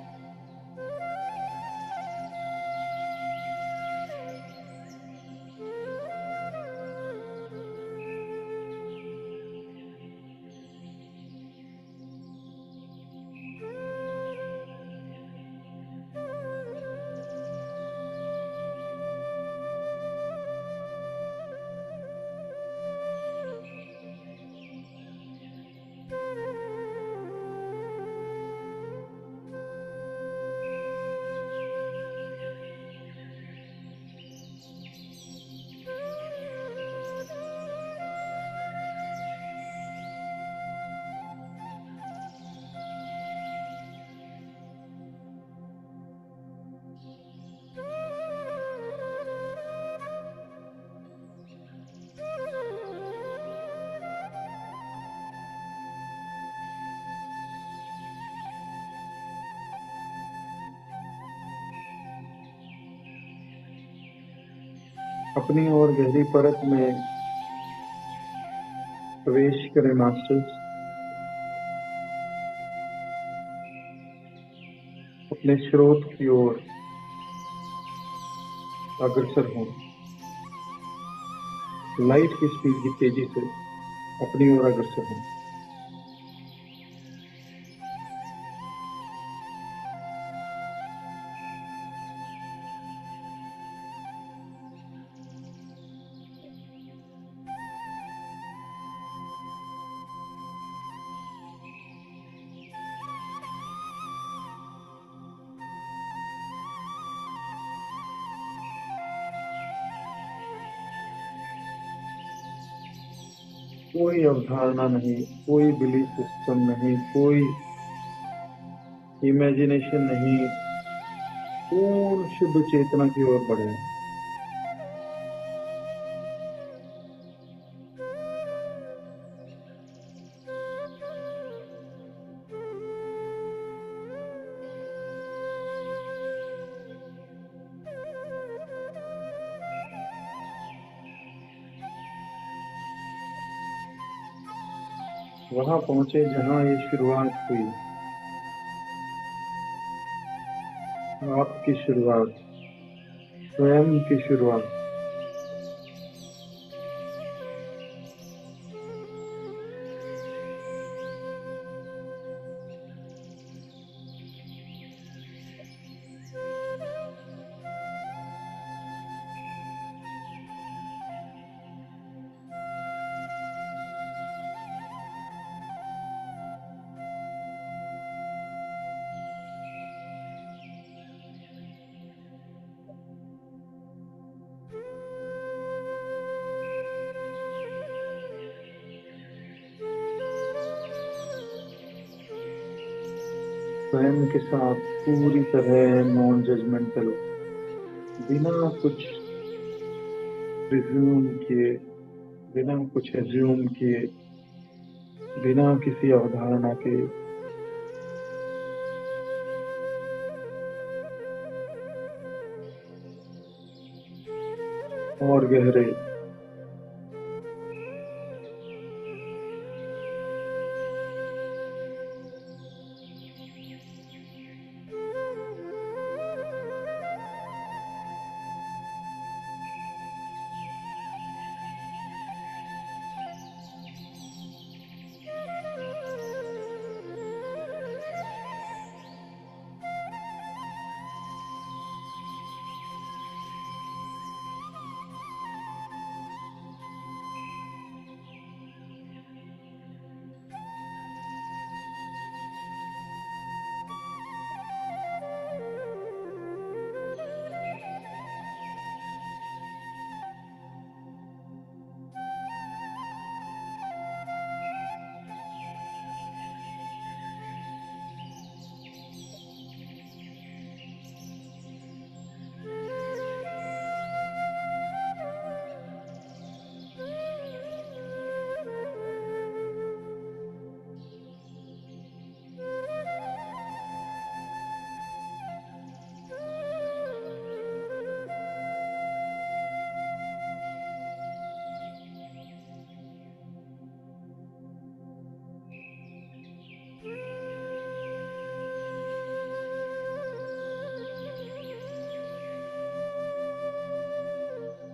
अपनी और गहरी परत में प्रवेश करें मास्टर्स। अपने स्रोत की ओर अग्रसर हों, लाइट की स्पीड की तेजी से अपनी ओर अग्रसर हों। कोई अवधारणा नहीं, कोई बिलीफ सिस्टम नहीं, कोई इमेजिनेशन नहीं, पूर्ण शुद्ध चेतना की ओर बढ़े। वहां पहुंचे जहां ये शुरुआत हुई, आपकी शुरुआत, स्वयं की शुरुआत। स्वयं के साथ पूरी तरह नॉन जजमेंटल, बिना कुछ प्रिज्यूम किए, बिना कुछ एज्यूम किए, बिना किसी अवधारणा के, और गहरे।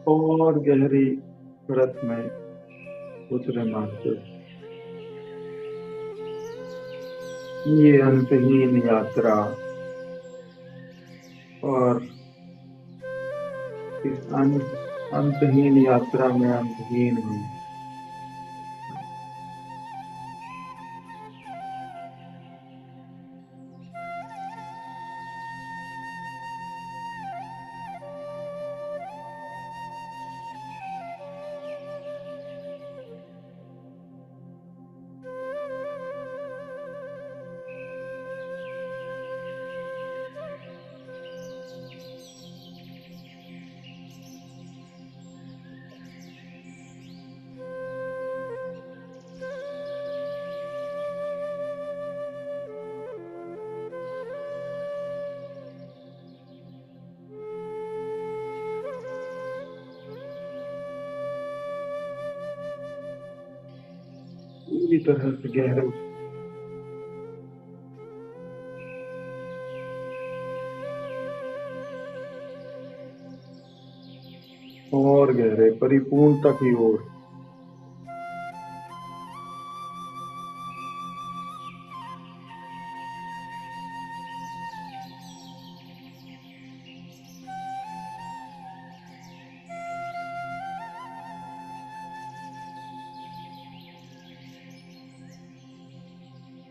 और गहरी परत में उतरे मास्टर। ये अंतहीन यात्रा, और इस अंतहीन यात्रा में अंतहीन हूँ। पूरी तरह से गहरे और गहरे परिपूर्णता की ओर।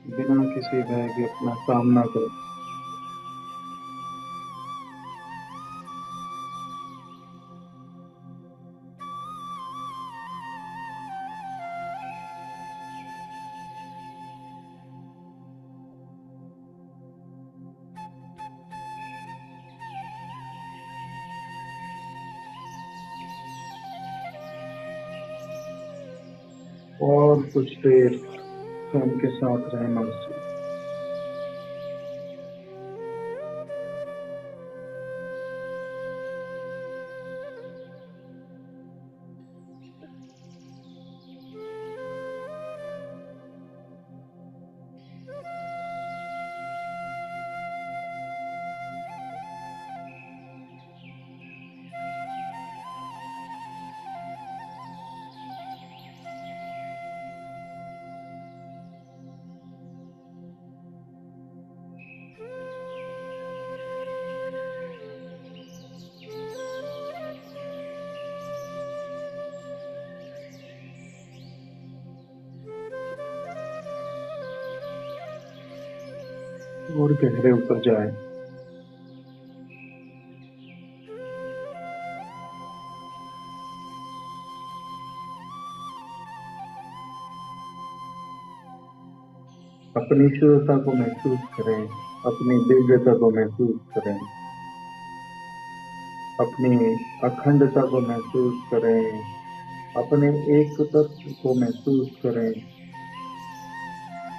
बिना किसी भय के अपना सामना करें। और कुछ देर स्वयं के साथ रहना चाहिए। और गहरे उतर जाए। अपनी शुद्धता को महसूस करें, अपनी दिव्यता को महसूस करें, अपनी अखंडता को महसूस करें, अपने एक तत्व को महसूस करें,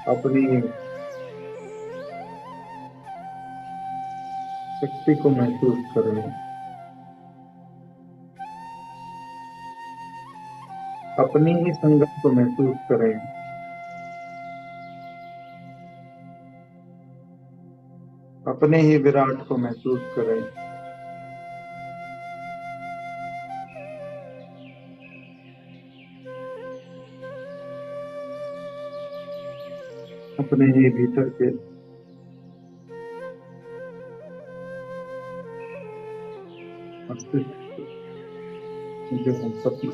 अपनी शक्ति को महसूस करें, अपनी ही संगत को महसूस करें, अपने ही विराट को महसूस करें। अपने ही भीतर के अस्तित्व जो हम सपना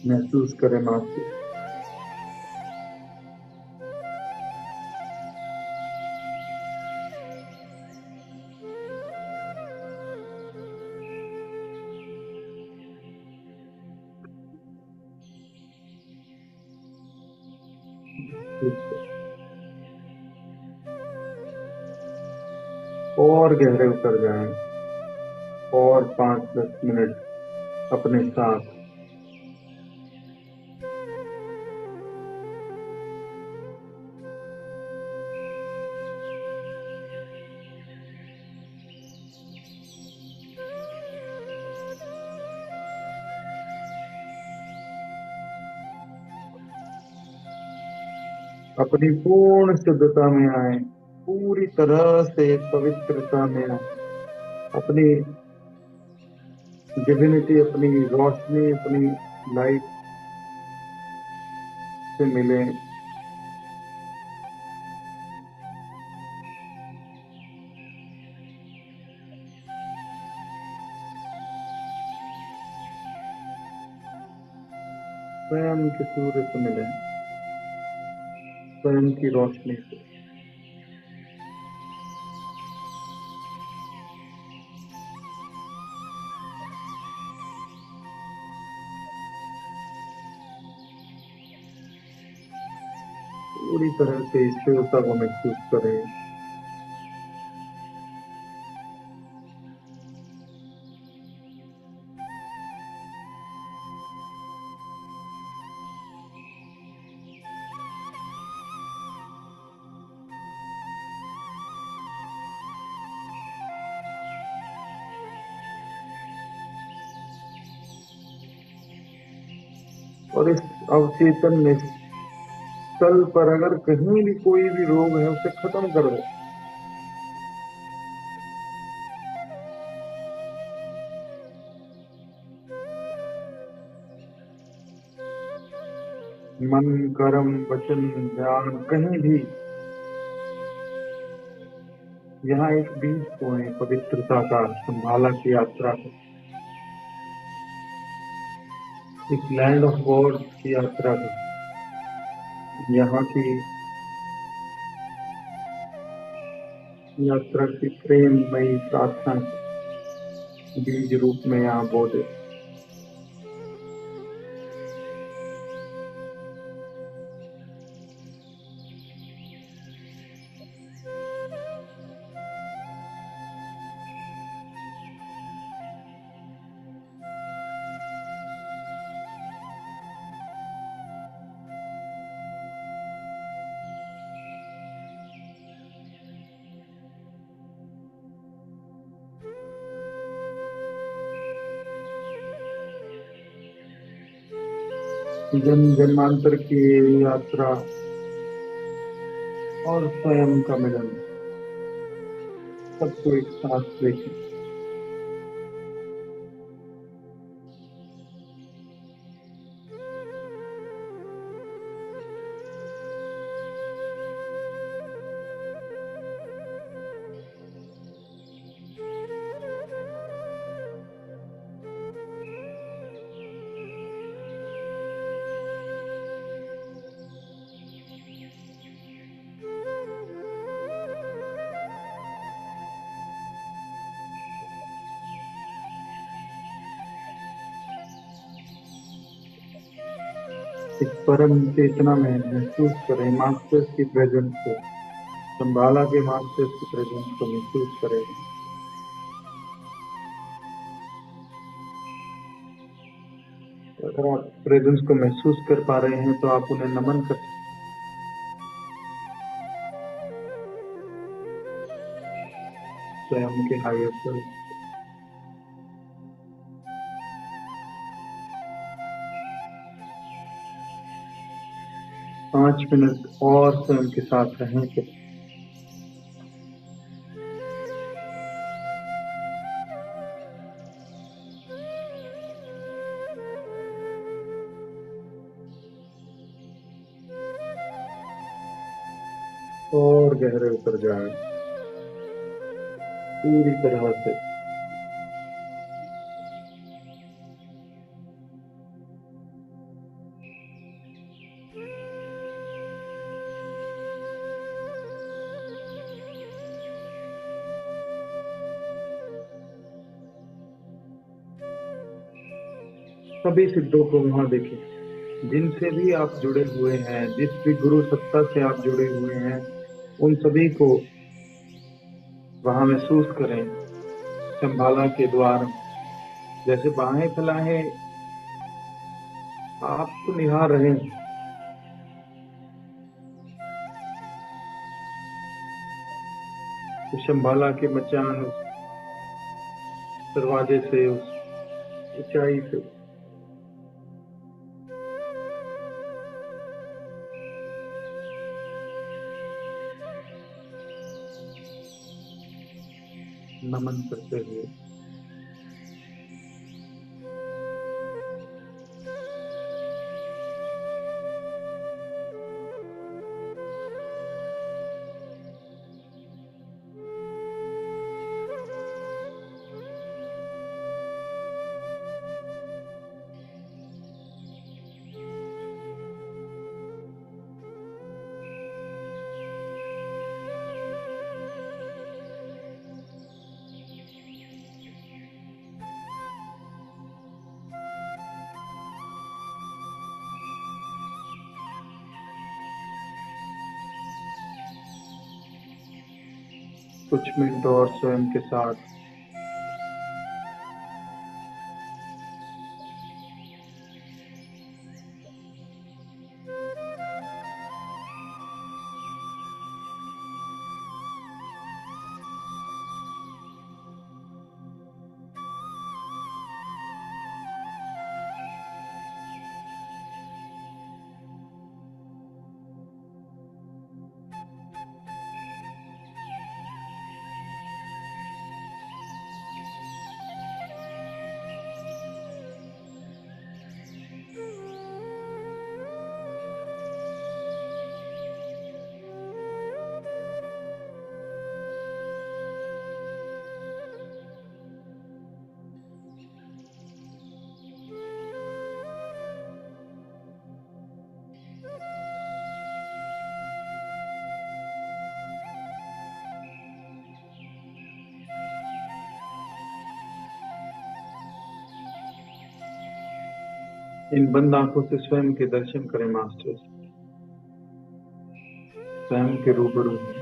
महसूस करें मात्र। और गहरे उतर जाएं और 5-10 मिनट अपने साथ अपनी पूर्ण शुद्धता में आए, पूरी तरह से पवित्रता में आए, अपनी डिविनिटी, अपनी रोशनी, अपनी लाइट से मिले। स्वयं के सूर्य से मिले, स्वयं की रोशनी से। पूरी तरह से ईश्वरता को महसूस करें। और इस अवचेतन में स्थल पर अगर कहीं भी कोई भी रोग है उसे खत्म कर दो। मन, कर्म, वचन, ध्यान कहीं भी यहाँ एक बीज बोए पवित्रता का, संभाला की यात्रा का, इस लैंड ऑफ गॉड की यात्रा का, यहाँ की यात्रा की प्रेममयी प्रार्थना बीज रूप में यहाँ बो दे। जन्म जन्मांतर की ये यात्रा और स्वयं का मिलन सबको एक साथ देखें। इस परम चेतना में महसूस करें मास्टर्स की प्रेजेंस को, संभाला के मास्टर्स की प्रेजेंस को महसूस करें। अगर आप प्रेजेंस को महसूस कर पा रहे हैं तो आप उन्हें नमन कर सकते हैं स्वयं के हायर सेल्फ। 5 मिनट और स्वयं के साथ रहें तो और गहरे उतर जाए पूरी तरह से। सभी सिद्धों को वहां देखें जिनसे भी आप जुड़े हुए हैं, जिस भी गुरु सत्ता से आप जुड़े हुए हैं, उन सभी को वहां महसूस करें। संभाला के द्वार जैसे बाहें फैलाए आपको निहार रहे हैं, तो संभाला के मचान उस दरवाजे से, उस ऊंचाई से नमन करते हुए कुछ मिनट और स्वयं के साथ इन बंद आंखों से स्वयं के दर्शन करें मास्टर, स्वयं के रूबरू हैं।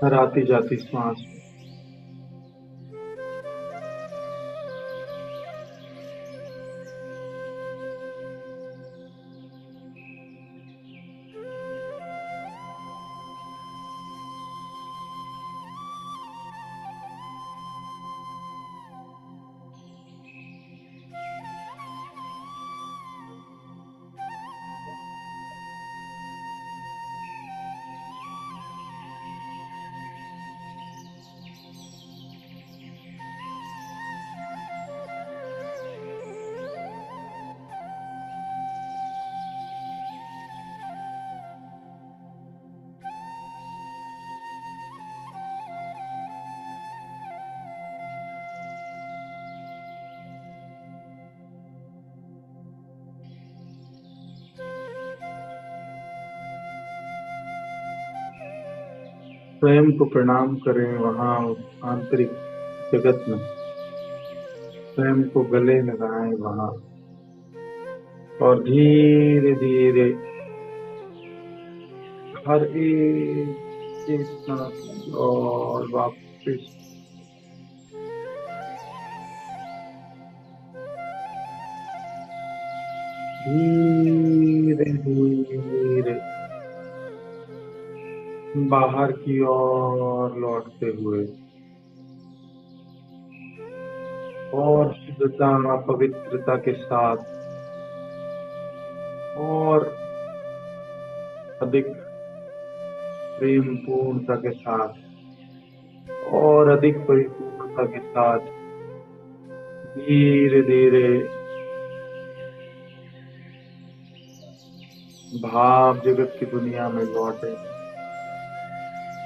हर आती जाती श्वास में स्वयं को प्रणाम करें वहां उस आंतरिक जगत में, स्वयं को गले लगाएं वहां, और धीरे धीरे हर एक चेतना की और वापस धीरे धीरे बाहर की ओर लौटते हुए और शुद्धता पवित्रता के साथ और अधिक प्रेम पूर्णता के साथ और अधिक परिपूर्णता के साथ धीरे धीरे भाव जगत की दुनिया में लौटे,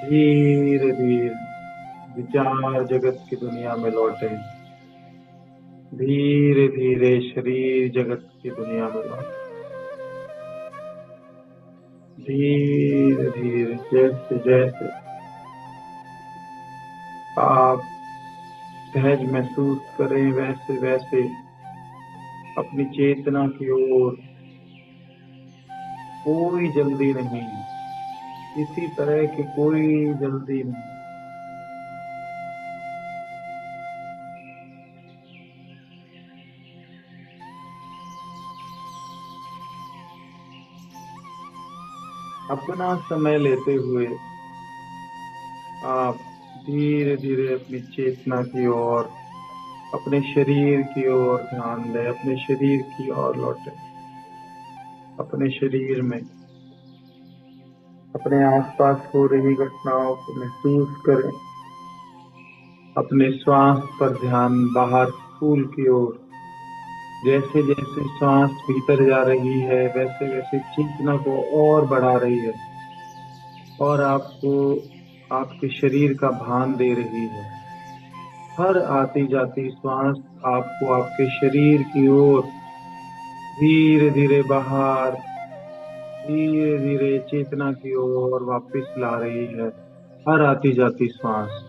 धीरे धीरे विचार जगत की दुनिया में लौटे, धीरे धीरे शरीर जगत की दुनिया में लौटे, धीरे धीरे जैसे जैसे आप सहज महसूस करें वैसे वैसे अपनी चेतना की ओर, कोई जल्दी नहीं, किसी तरह की कोई जल्दी नहीं, अपना समय लेते हुए आप धीरे धीरे अपनी चेतना की ओर, अपने शरीर की ओर ध्यान दें, अपने शरीर की ओर लौटें, अपने शरीर में अपने आसपास हो रही घटनाओं को महसूस करें, अपने श्वास पर ध्यान, बाहर फूल की ओर, जैसे जैसे सांस भीतर जा रही है वैसे वैसे चेतना को और बढ़ा रही है और आपको आपके शरीर का भान दे रही है। हर आती जाती श्वास आपको आपके शरीर की ओर धीरे धीरे बाहर, धीरे धीरे चेतना की ओर वापस ला रही है। हर आती जाती श्वास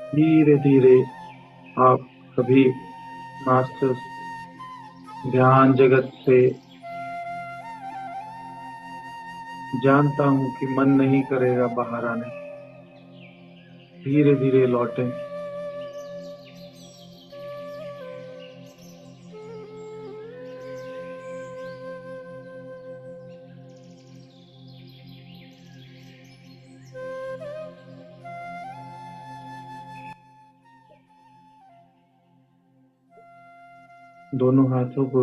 धीरे धीरे आप सभी मास्टर्स ध्यान जगत से, जानता हूं कि मन नहीं करेगा बाहर आने, धीरे धीरे लौटें, दोनों हाथों को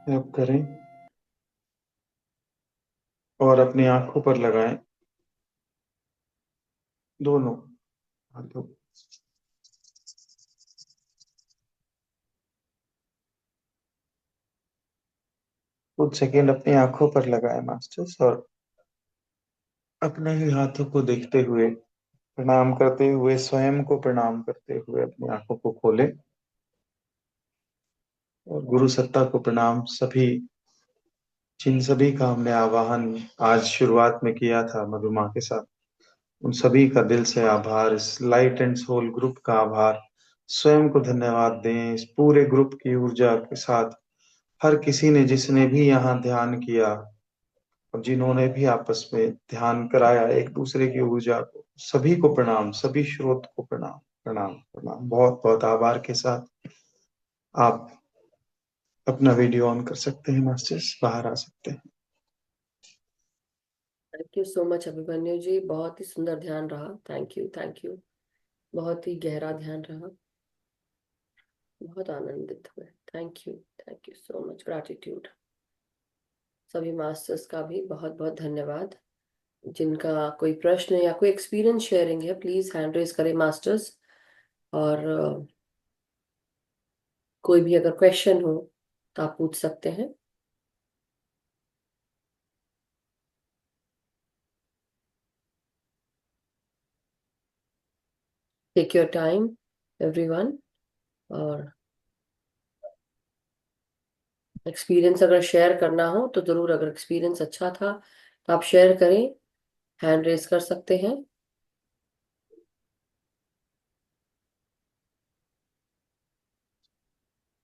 रब करें और अपनी आंखों पर लगाएं, दोनों हाथों। कुछ सेकेंड अपनी आंखों पर लगाएं मास्टर्स, और अपने ही हाथों को देखते हुए, प्रणाम करते हुए, स्वयं को प्रणाम करते हुए अपनी आंखों को खोलें और गुरु सत्ता को प्रणाम। सभी जिन सभी का हमने आवाहन आज शुरुआत में किया था मधुमा के साथ, उन सभी का दिल से आभार। इस लाइट एंड सोल ग्रुप का आभार, स्वयं को धन्यवाद दें। इस पूरे ग्रुप की ऊर्जा के साथ हर किसी ने, जिसने भी यहाँ ध्यान किया और जिन्होंने भी आपस में ध्यान कराया एक दूसरे की ऊर्जा को, सभी को प्रणाम, सभी श्रोत को प्रणाम प्रणाम प्रणाम। बहुत बहुत आभार के साथ आप अपना वीडियो ऑन कर सकते हैं मास्टर्स, बाहर आ सकते हैं। Thank you so much Abhimanyu ji, बहुत ही सुंदर ध्यान रहा। Thank you, thank you. बहुत ही गहरा ध्यान रहा, बहुत आनंदित हुए। Thank you so much, gratitude. सभी मास्टर्स का भी बहुत बहुत धन्यवाद। जिनका कोई प्रश्न या कोई एक्सपीरियंस शेयरिंग है, प्लीज हैंड रेज करें मास्टर्स। और कोई भी अगर क्वेश्चन हो तो आप पूछ सकते हैं। Take your time everyone. और एक्सपीरियंस अगर शेयर करना हो तो जरूर, अगर एक्सपीरियंस अच्छा था तो आप शेयर करें, हैंड रेज कर सकते हैं।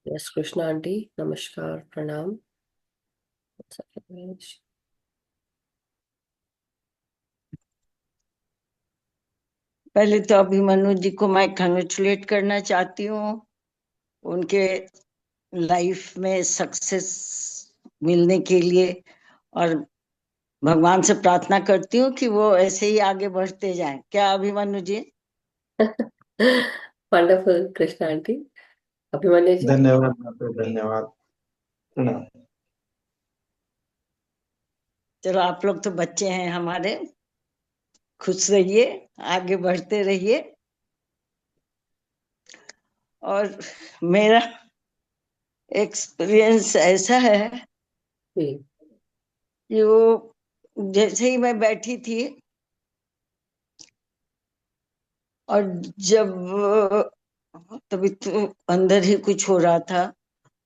यस कृष्णा आंटी, नमस्कार, प्रणाम। पहले तो अभिमन्यु जी को मैं कंग्रेचुलेट करना चाहती हूँ, उनके लाइफ में सक्सेस मिलने के लिए, और भगवान से प्रार्थना करती हूँ कि वो ऐसे ही आगे बढ़ते जाएं। क्या अभिमन्यु जी? Wonderful Krishna aunty. अभिमन्यु जी? धन्यवाद माता, धन्यवाद, प्रणाम। चलो, आप लोग तो बच्चे हैं हमारे, खुश रहिए, आगे बढ़ते रहिए। और मेरा एक्सपीरियंस ऐसा है जी। कि वो जैसे ही मैं बैठी थी, और जब तभी तो अंदर ही कुछ हो रहा था,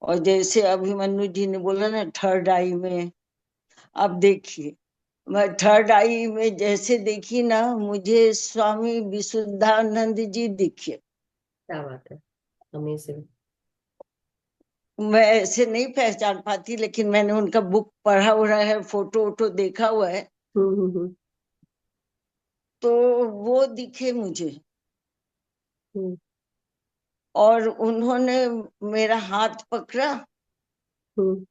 और जैसे अभिमन्यु जी ने बोला ना थर्ड आई में, आप देखिए, मैं थर्ड आई में जैसे देखी ना, मुझे स्वामी विशुद्धानंद जी दिखे। क्या बात है, अमेजिंग। मैं ऐसे नहीं पहचान पाती, लेकिन मैंने उनका बुक पढ़ा हुआ है, फोटो वोटो देखा हुआ है, हम्म। तो वो दिखे मुझे। हम्म और उन्होंने मेरा हाथ पकड़ा, हम्म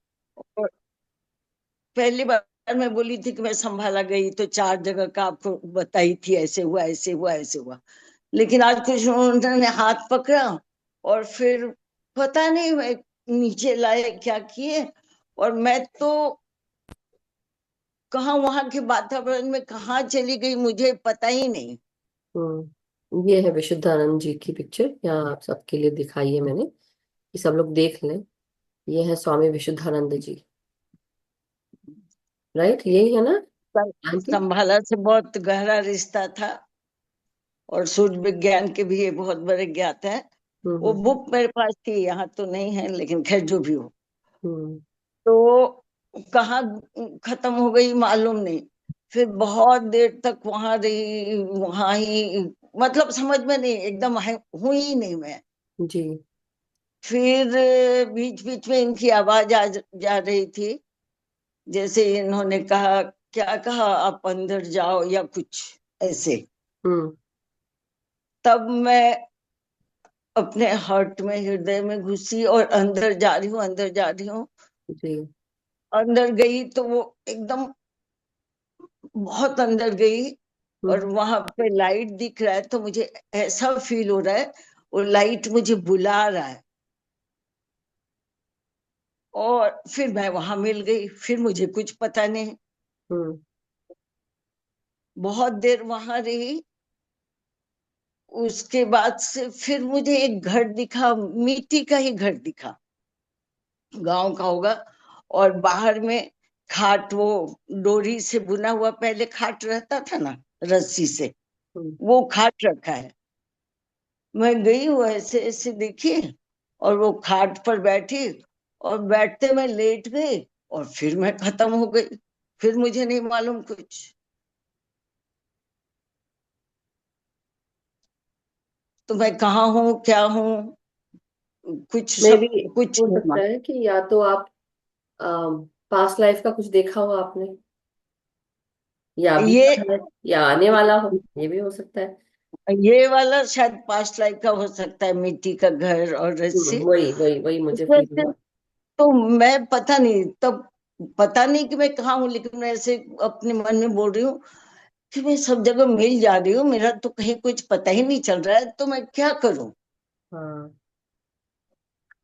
और पहली बार मैं बोली थी कि मैं संभाला गई तो 4 जगह का आपको बताई थी, ऐसे हुआ ऐसे हुआ ऐसे हुआ। लेकिन आज कुछ उन्होंने हाथ पकड़ा, और फिर पता नहीं मैं नीचे लाए क्या किए, और मैं तो कहाँ वहां के वातावरण में कहाँ चली गई, मुझे पता ही नहीं। ये है विशुद्धानंद जी की पिक्चर, यहाँ आप सबके लिए दिखाई है मैंने, कि सब लोग देख लें। ये है स्वामी विशुद्धानंद जी, राइट? यही है ना आंटी? संभाला से बहुत गहरा रिश्ता था, और सूर्य विज्ञान के भी ये बहुत बड़े ज्ञात है। वो हम्म बुक मेरे पास थी, यहाँ तो नहीं है, लेकिन खैर जो भी हो। हम्म तो कहाँ खत्म हो गई मालूम नहीं। फिर बहुत देर तक वहां रही, वहां ही, मतलब समझ में नहीं, एकदम हुई ही नहीं मैं। जी। फिर बीच बीच में इनकी आवाज जा रही थी, जैसे इन्होंने कहा, क्या कहा, आप अंदर जाओ या कुछ ऐसे। हम्म तब मैं अपने हार्ट में, हृदय में घुसी, और अंदर जा रही हूँ, अंदर जा रही हूँ। जी। अंदर गई तो वो एकदम बहुत अंदर गई, और हम्म वहां पे लाइट दिख रहा है, तो मुझे ऐसा फील हो रहा है वो लाइट मुझे बुला रहा है। और फिर मैं वहां मिल गई, फिर मुझे कुछ पता नहीं। हम्म बहुत देर वहां रही, उसके बाद से फिर मुझे एक घर दिखा, मिट्टी का ही घर दिखा, गांव का होगा। और बाहर में खाट, वो डोरी से बुना हुआ पहले खाट रहता था ना, रस्सी से, हम्म वो खाट रखा है। मैं गई हूँ ऐसे ऐसे देखी, और वो खाट पर बैठी, और बैठते मैं लेट गई और फिर मैं खत्म हो गई, फिर मुझे नहीं मालूम कुछ। तो मैं कहाँ हूँ, क्या हूँ, कुछ मे सब भी कुछ हो नहीं सकता मालूम। है कि या तो आप पास्ट लाइफ का कुछ देखा हो आपने, या अभी ये का है, या आने वाला हो, ये भी हो सकता है। ये वाला शायद पास्ट लाइफ का हो सकता है, मिट्टी का घर और रस्सी। वही वही वही मुझे उसमें फील से हुआ। तो मैं पता नहीं तब, पता नहीं कि मैं कहाँ हूँ, लेकिन मैं ऐसे अपने मन में बोल रही हूँ कि मैं सब जगह मिल जा रही हूँ, मेरा तो कहीं कुछ पता ही नहीं चल रहा है, तो मैं क्या करूँ। हाँ,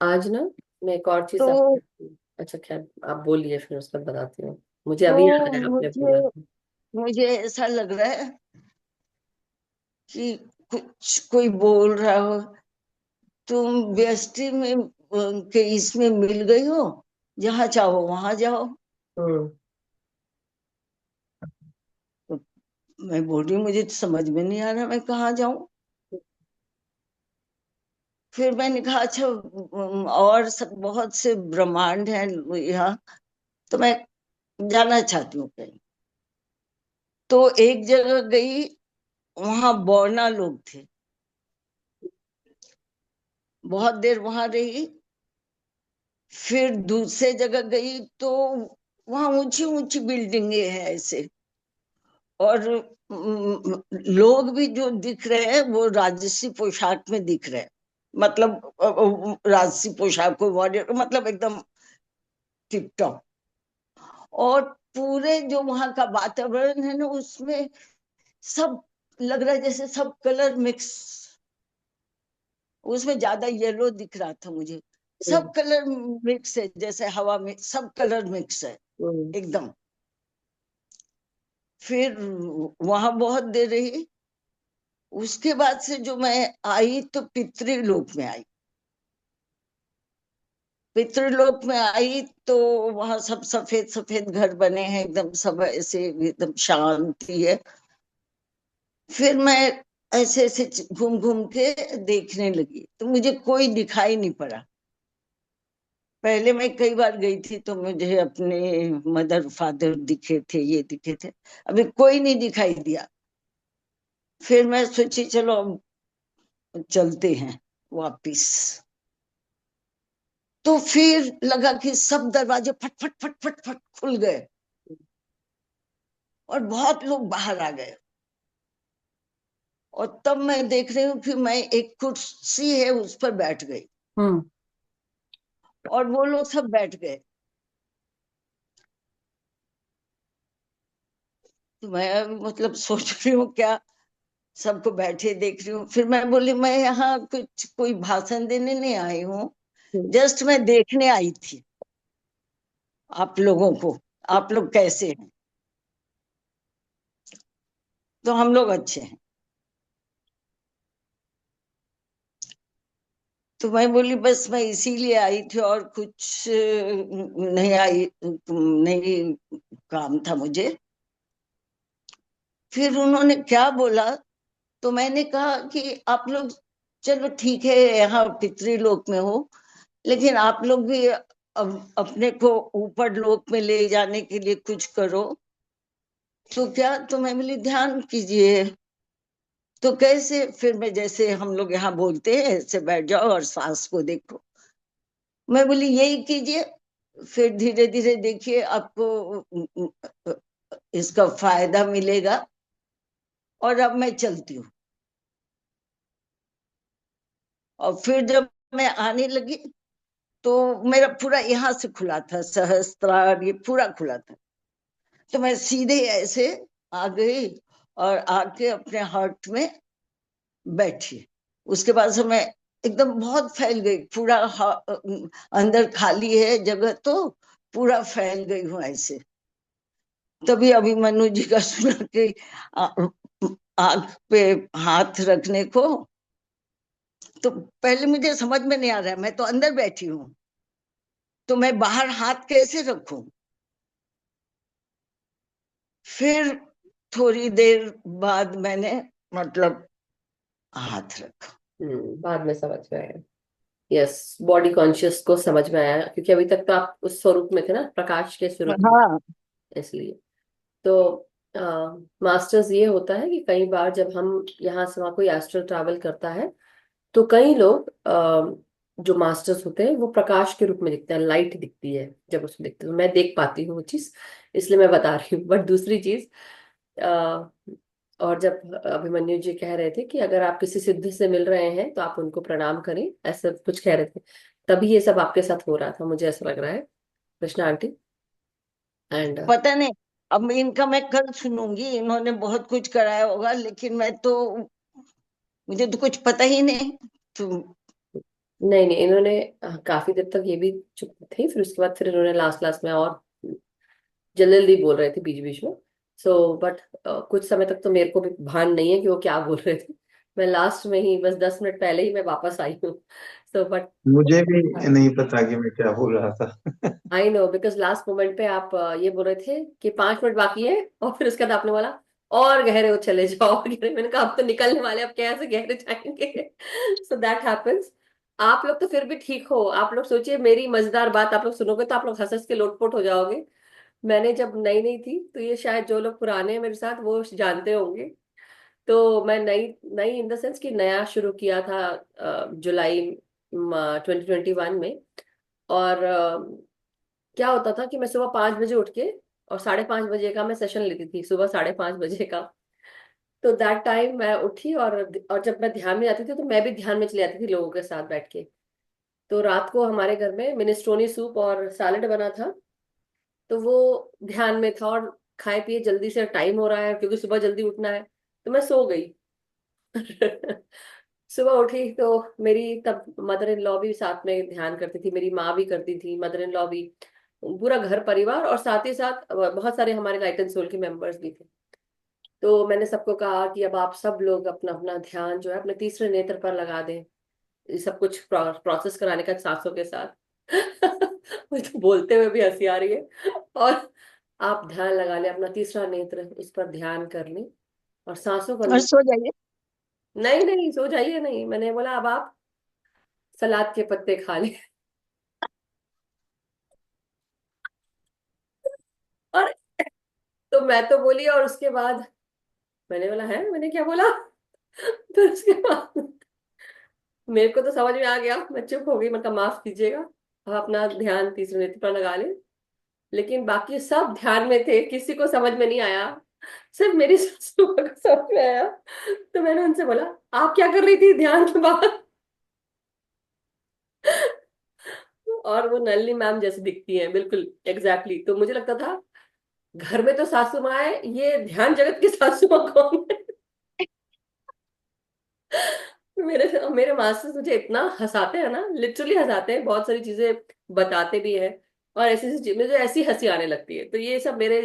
आज ना मैं एक और चीज तो आप, अच्छा खैर आप बोलिए, फिर उसके बाद बताती हूँ। मुझे तो अभी याद है, आपने मुझे बोला। मुझे ऐसा लग रहा है कि कुछ कोई बोल रहा हो, तुम व्यष्टि में के इसमें मिल गई हो, जहाँ चाहो वहां जाओ। हम्म। तो मैं बोल रही हूँ मुझे तो समझ में नहीं आ रहा मैं कहाँ जाऊं। फिर मैंने कहा अच्छा, और सब बहुत से ब्रह्मांड हैं यहाँ, तो मैं जाना चाहती हूँ कहीं। तो एक जगह गई, वहां बौना लोग थे, बहुत देर वहां रही। फिर दूसरे जगह गई तो वहां ऊंची ऊंची बिल्डिंगे हैं ऐसे, और लोग भी जो दिख रहे हैं वो राजसी पोशाक में दिख रहे हैं, मतलब राजसी पोशाक को वॉरियर, मतलब एकदम टिप टॉप। और पूरे जो वहां का वातावरण है ना, उसमें सब लग रहा है जैसे सब कलर मिक्स। उसमें ज्यादा येलो दिख रहा था मुझे, हम्म। सब कलर मिक्स है, जैसे हवा में सब कलर मिक्स है हम्म। एकदम। फिर वहां बहुत देर रही। उसके बाद से जो मैं आई तो पितृलोक में आई। पितृलोक में आई तो वहां सब सफेद सफेद घर बने हैं एकदम, सब ऐसे एकदम शांति है। फिर मैं ऐसे ऐसे घूम घूम के देखने लगी तो मुझे कोई दिखाई नहीं पड़ा। पहले मैं कई बार गई थी तो मुझे अपने मदर फादर दिखे थे, ये दिखे थे, अभी कोई नहीं दिखाई दिया। फिर मैं सोची चलो अब चलते हैं वापिस। तो फिर लगा कि सब दरवाजे फट फट फट फट फट खुल गए और बहुत लोग बाहर आ गए। और तब मैं देख रही हूँ कि मैं एक कुर्सी है उस पर बैठ गई हम्म। और वो लोग सब बैठ गए। तो मैं मतलब सोच रही हूँ क्या, सबको बैठे देख रही हूँ। फिर मैं बोली मैं यहाँ कुछ कोई भाषण देने नहीं आई हूँ, हम्म। जस्ट मैं देखने आई थी आप लोगों को, आप लोग कैसे हैं। तो हम लोग अच्छे हैं। तो मैं बोली बस मैं इसीलिए आई थी और कुछ नहीं आई, नहीं काम था मुझे। फिर उन्होंने क्या बोला, तो मैंने कहा कि आप लोग चलो ठीक है यहाँ पितृलोक में हो, लेकिन आप लोग भी अपने को ऊपर लोक में ले जाने के लिए कुछ करो। तो क्या, तो मैं बोली ध्यान कीजिए। तो कैसे, फिर मैं जैसे हम लोग यहाँ बोलते हैं ऐसे बैठ जाओ और सांस को देखो। मैं बोली यही कीजिए। फिर धीरे धीरे देखिए आपको इसका फायदा मिलेगा। और अब मैं चलती हूँ। और फिर जब मैं आने लगी तो मेरा पूरा यहाँ से खुला था, सहस्त्रार ये पूरा खुला था। तो मैं सीधे ऐसे आ गई और आके अपने हार्ट में बैठी। उसके बाद से मैं एकदम बहुत फैल गई पूरा, अंदर खाली है जगह तो पूरा फैल गई हूँ ऐसे। तभी अभिमन्यु जी का सुना कि आ- आंख पे हाथ रखने को। तो पहले मुझे समझ में नहीं आ रहा है, मैं तो अंदर बैठी हूँ, तो मैं बाहर हाथ कैसे रखूं। फिर थोड़ी देर बाद मैंने मतलब हाथ रखा। बाद में समझ में आया। यस, बॉडी कॉन्शियस को समझ में आया, क्योंकि अभी तक तो आप उस स्वरूप में थे ना, प्रकाश के स्वरूप में, हाँ। इसलिए। तो मास्टर्स, ये होता है कि कई बार जब हम यहाँ से वहाँ कोई एस्ट्रल ट्रैवल करता है, तो कई लोग जो मास्टर्स होते हैं वो प्रकाश के रूप में दिखते हैं, लाइट दिखती है जब उसमें दिखते हैं, तो मैं देख पाती हूँ वो चीज, इसलिए मैं बता रही हूँ। बट दूसरी चीज, अ, और जब अभिमन्यु जी कह रहे थे कि अगर आप किसी सिद्ध से मिल रहे हैं तो आप उनको प्रणाम करें, ऐसा कुछ कह रहे थे, तभी ये सब आपके साथ हो रहा था, मुझे ऐसा लग रहा है, कृष्णा आंटी। एंड पता नहीं, अब इनका मैं कल सुनूंगी, इन्होंने बहुत कुछ कराया होगा, लेकिन मुझे तो कुछ पता ही नहीं। तो नहीं नहीं, इन्होंने काफी देर तक ये भी चुप थे, फिर उसके बाद फिर इन्होंने लास्ट लास्ट में और जल्दी जल्दी बोल रहे थे बीच बीच में। बट कुछ समय तक तो मेरे को भी भान नहीं है कि वो क्या बोल रहे थे। मैं लास्ट में ही, बस 10 मिनट पहले ही मैं वापस आई हूँ। बट मुझे भी नहीं पता कि मैं क्या बोल रहा था। I know, because last moment पे आप ये बोल रहे थे कि 5 मिनट बाकी है, और फिर उसके बाद आपने बोला और गहरे वो चले जाओ, और गहरे, मैंने कहा अब तो निकलने वाले, अब कैसे गहरे जाएंगे। So that happens. आप लोग तो फिर भी ठीक हो, आप लोग सोचिए, मेरी मजेदार बात आप लोग सुनोगे तो आप लोग हंस हंस के लोटपोट हो जाओगे। मैंने जब नई नई थी, तो ये शायद जो लोग पुराने हैं मेरे साथ वो जानते होंगे। तो मैं नई नई इन द सेंस कि नया शुरू किया था जुलाई 2021 में। और क्या होता था कि मैं सुबह 5 बजे उठ के, और 5:30 बजे का मैं सेशन लेती थी, सुबह 5:30 बजे का। तो दैट टाइम मैं उठी, और जब मैं ध्यान में जाती थी तो मैं भी ध्यान में चली जाती थी लोगों के साथ बैठ के। तो रात को हमारे घर में मिनेस्ट्रोनी सूप और सैलेड बना था, तो वो ध्यान में था, और खाए पिए जल्दी से टाइम हो रहा है क्योंकि सुबह जल्दी उठना है, तो मैं सो गई। सुबह उठी तो मेरी तब मदर इन लॉ भी साथ में ध्यान करती थी, मेरी माँ भी करती थी, मदर इन लॉ भी, पूरा घर परिवार, और साथ ही साथ बहुत सारे हमारे लाइट एंड सोल के मेंबर्स भी थे। तो मैंने सबको कहा कि अब आप सब लोग अपना अपना ध्यान जो है अपने तीसरे नेत्र पर लगा दें, ये सब कुछ प्रोसेस कराने का सांसों के साथ। मुझे तो बोलते हुए भी हंसी आ रही है। और आप ध्यान लगा लें, अपना तीसरा नेत्र उस पर ध्यान कर लें, और सांसों को और अंदर। सो जाइए। नहीं नहीं, सो जाइए नहीं, मैंने बोला अब आप सलाद के पत्ते खा लें। और तो मैं तो बोली, और उसके बाद मैंने बोला है, मैंने क्या बोला। तो उसके बाद मेरे को तो समझ में आ गया, मैं चुप हो गई, मतलब माफ कीजिएगा, अब अपना ध्यान तीसरे नेत्र पर लगा ले। लेकिन बाकी सब ध्यान में थे, किसी को समझ में नहीं आया, सिर्फ मेरी सासू को समझ में आया। तो मैंने उनसे बोला, आप क्या कर रही थी ध्यान के बाद। और वो नलिनी मैम जैसी दिखती हैं बिल्कुल एग्जैक्टली। तो मुझे लगता था घर में तो सासू माँ है, ये ध्यान जगत की सासू माँ कौन है। मेरे मेरे मास्टर्स मुझे इतना हंसाते हैं ना, लिटरली हंसाते हैं, बहुत सारी चीजें बताते भी हैं, और ऐसी ऐसी मुझे ऐसी हंसी आने लगती है। तो ये सब मेरे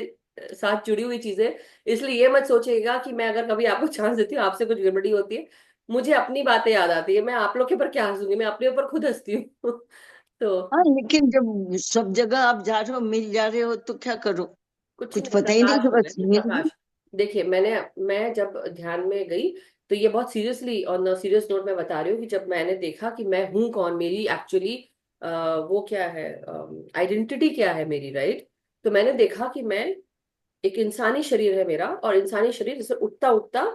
साथ जुड़ी हुई चीजें, इसलिए ये मत सोचिएगा कि मैं अगर कभी आपको चांस देती हूँ आपसे कुछ गड़बड़ी होती है, मुझे अपनी बातें याद आती है, मैं आप लोग के ऊपर क्या हंसूंगी, मैं अपने ऊपर खुद हंसती हूँ। तो हाँ, लेकिन जब सब जगह आप जा रहे हो, मिल जा रहे हो, तो क्या करो? कुछ कुछ नहीं, पता ही नहीं प्रकाश कि हो गए बस थे, मिल गई। प्रकाश। देखिए, मैं जब ध्यान में गई, तो ये बहुत सीरियसली ऑन सीरियस नोट में बता रही हूँ कि जब मैंने देखा कि मैं हूँ कौन, मेरी एक्चुअली वो क्या है, आइडेंटिटी क्या है मेरी, राइट। तो मैंने देखा कि मैं एक इंसानी शरीर है मेरा, और इंसानी शरीर जैसे उठता उठता,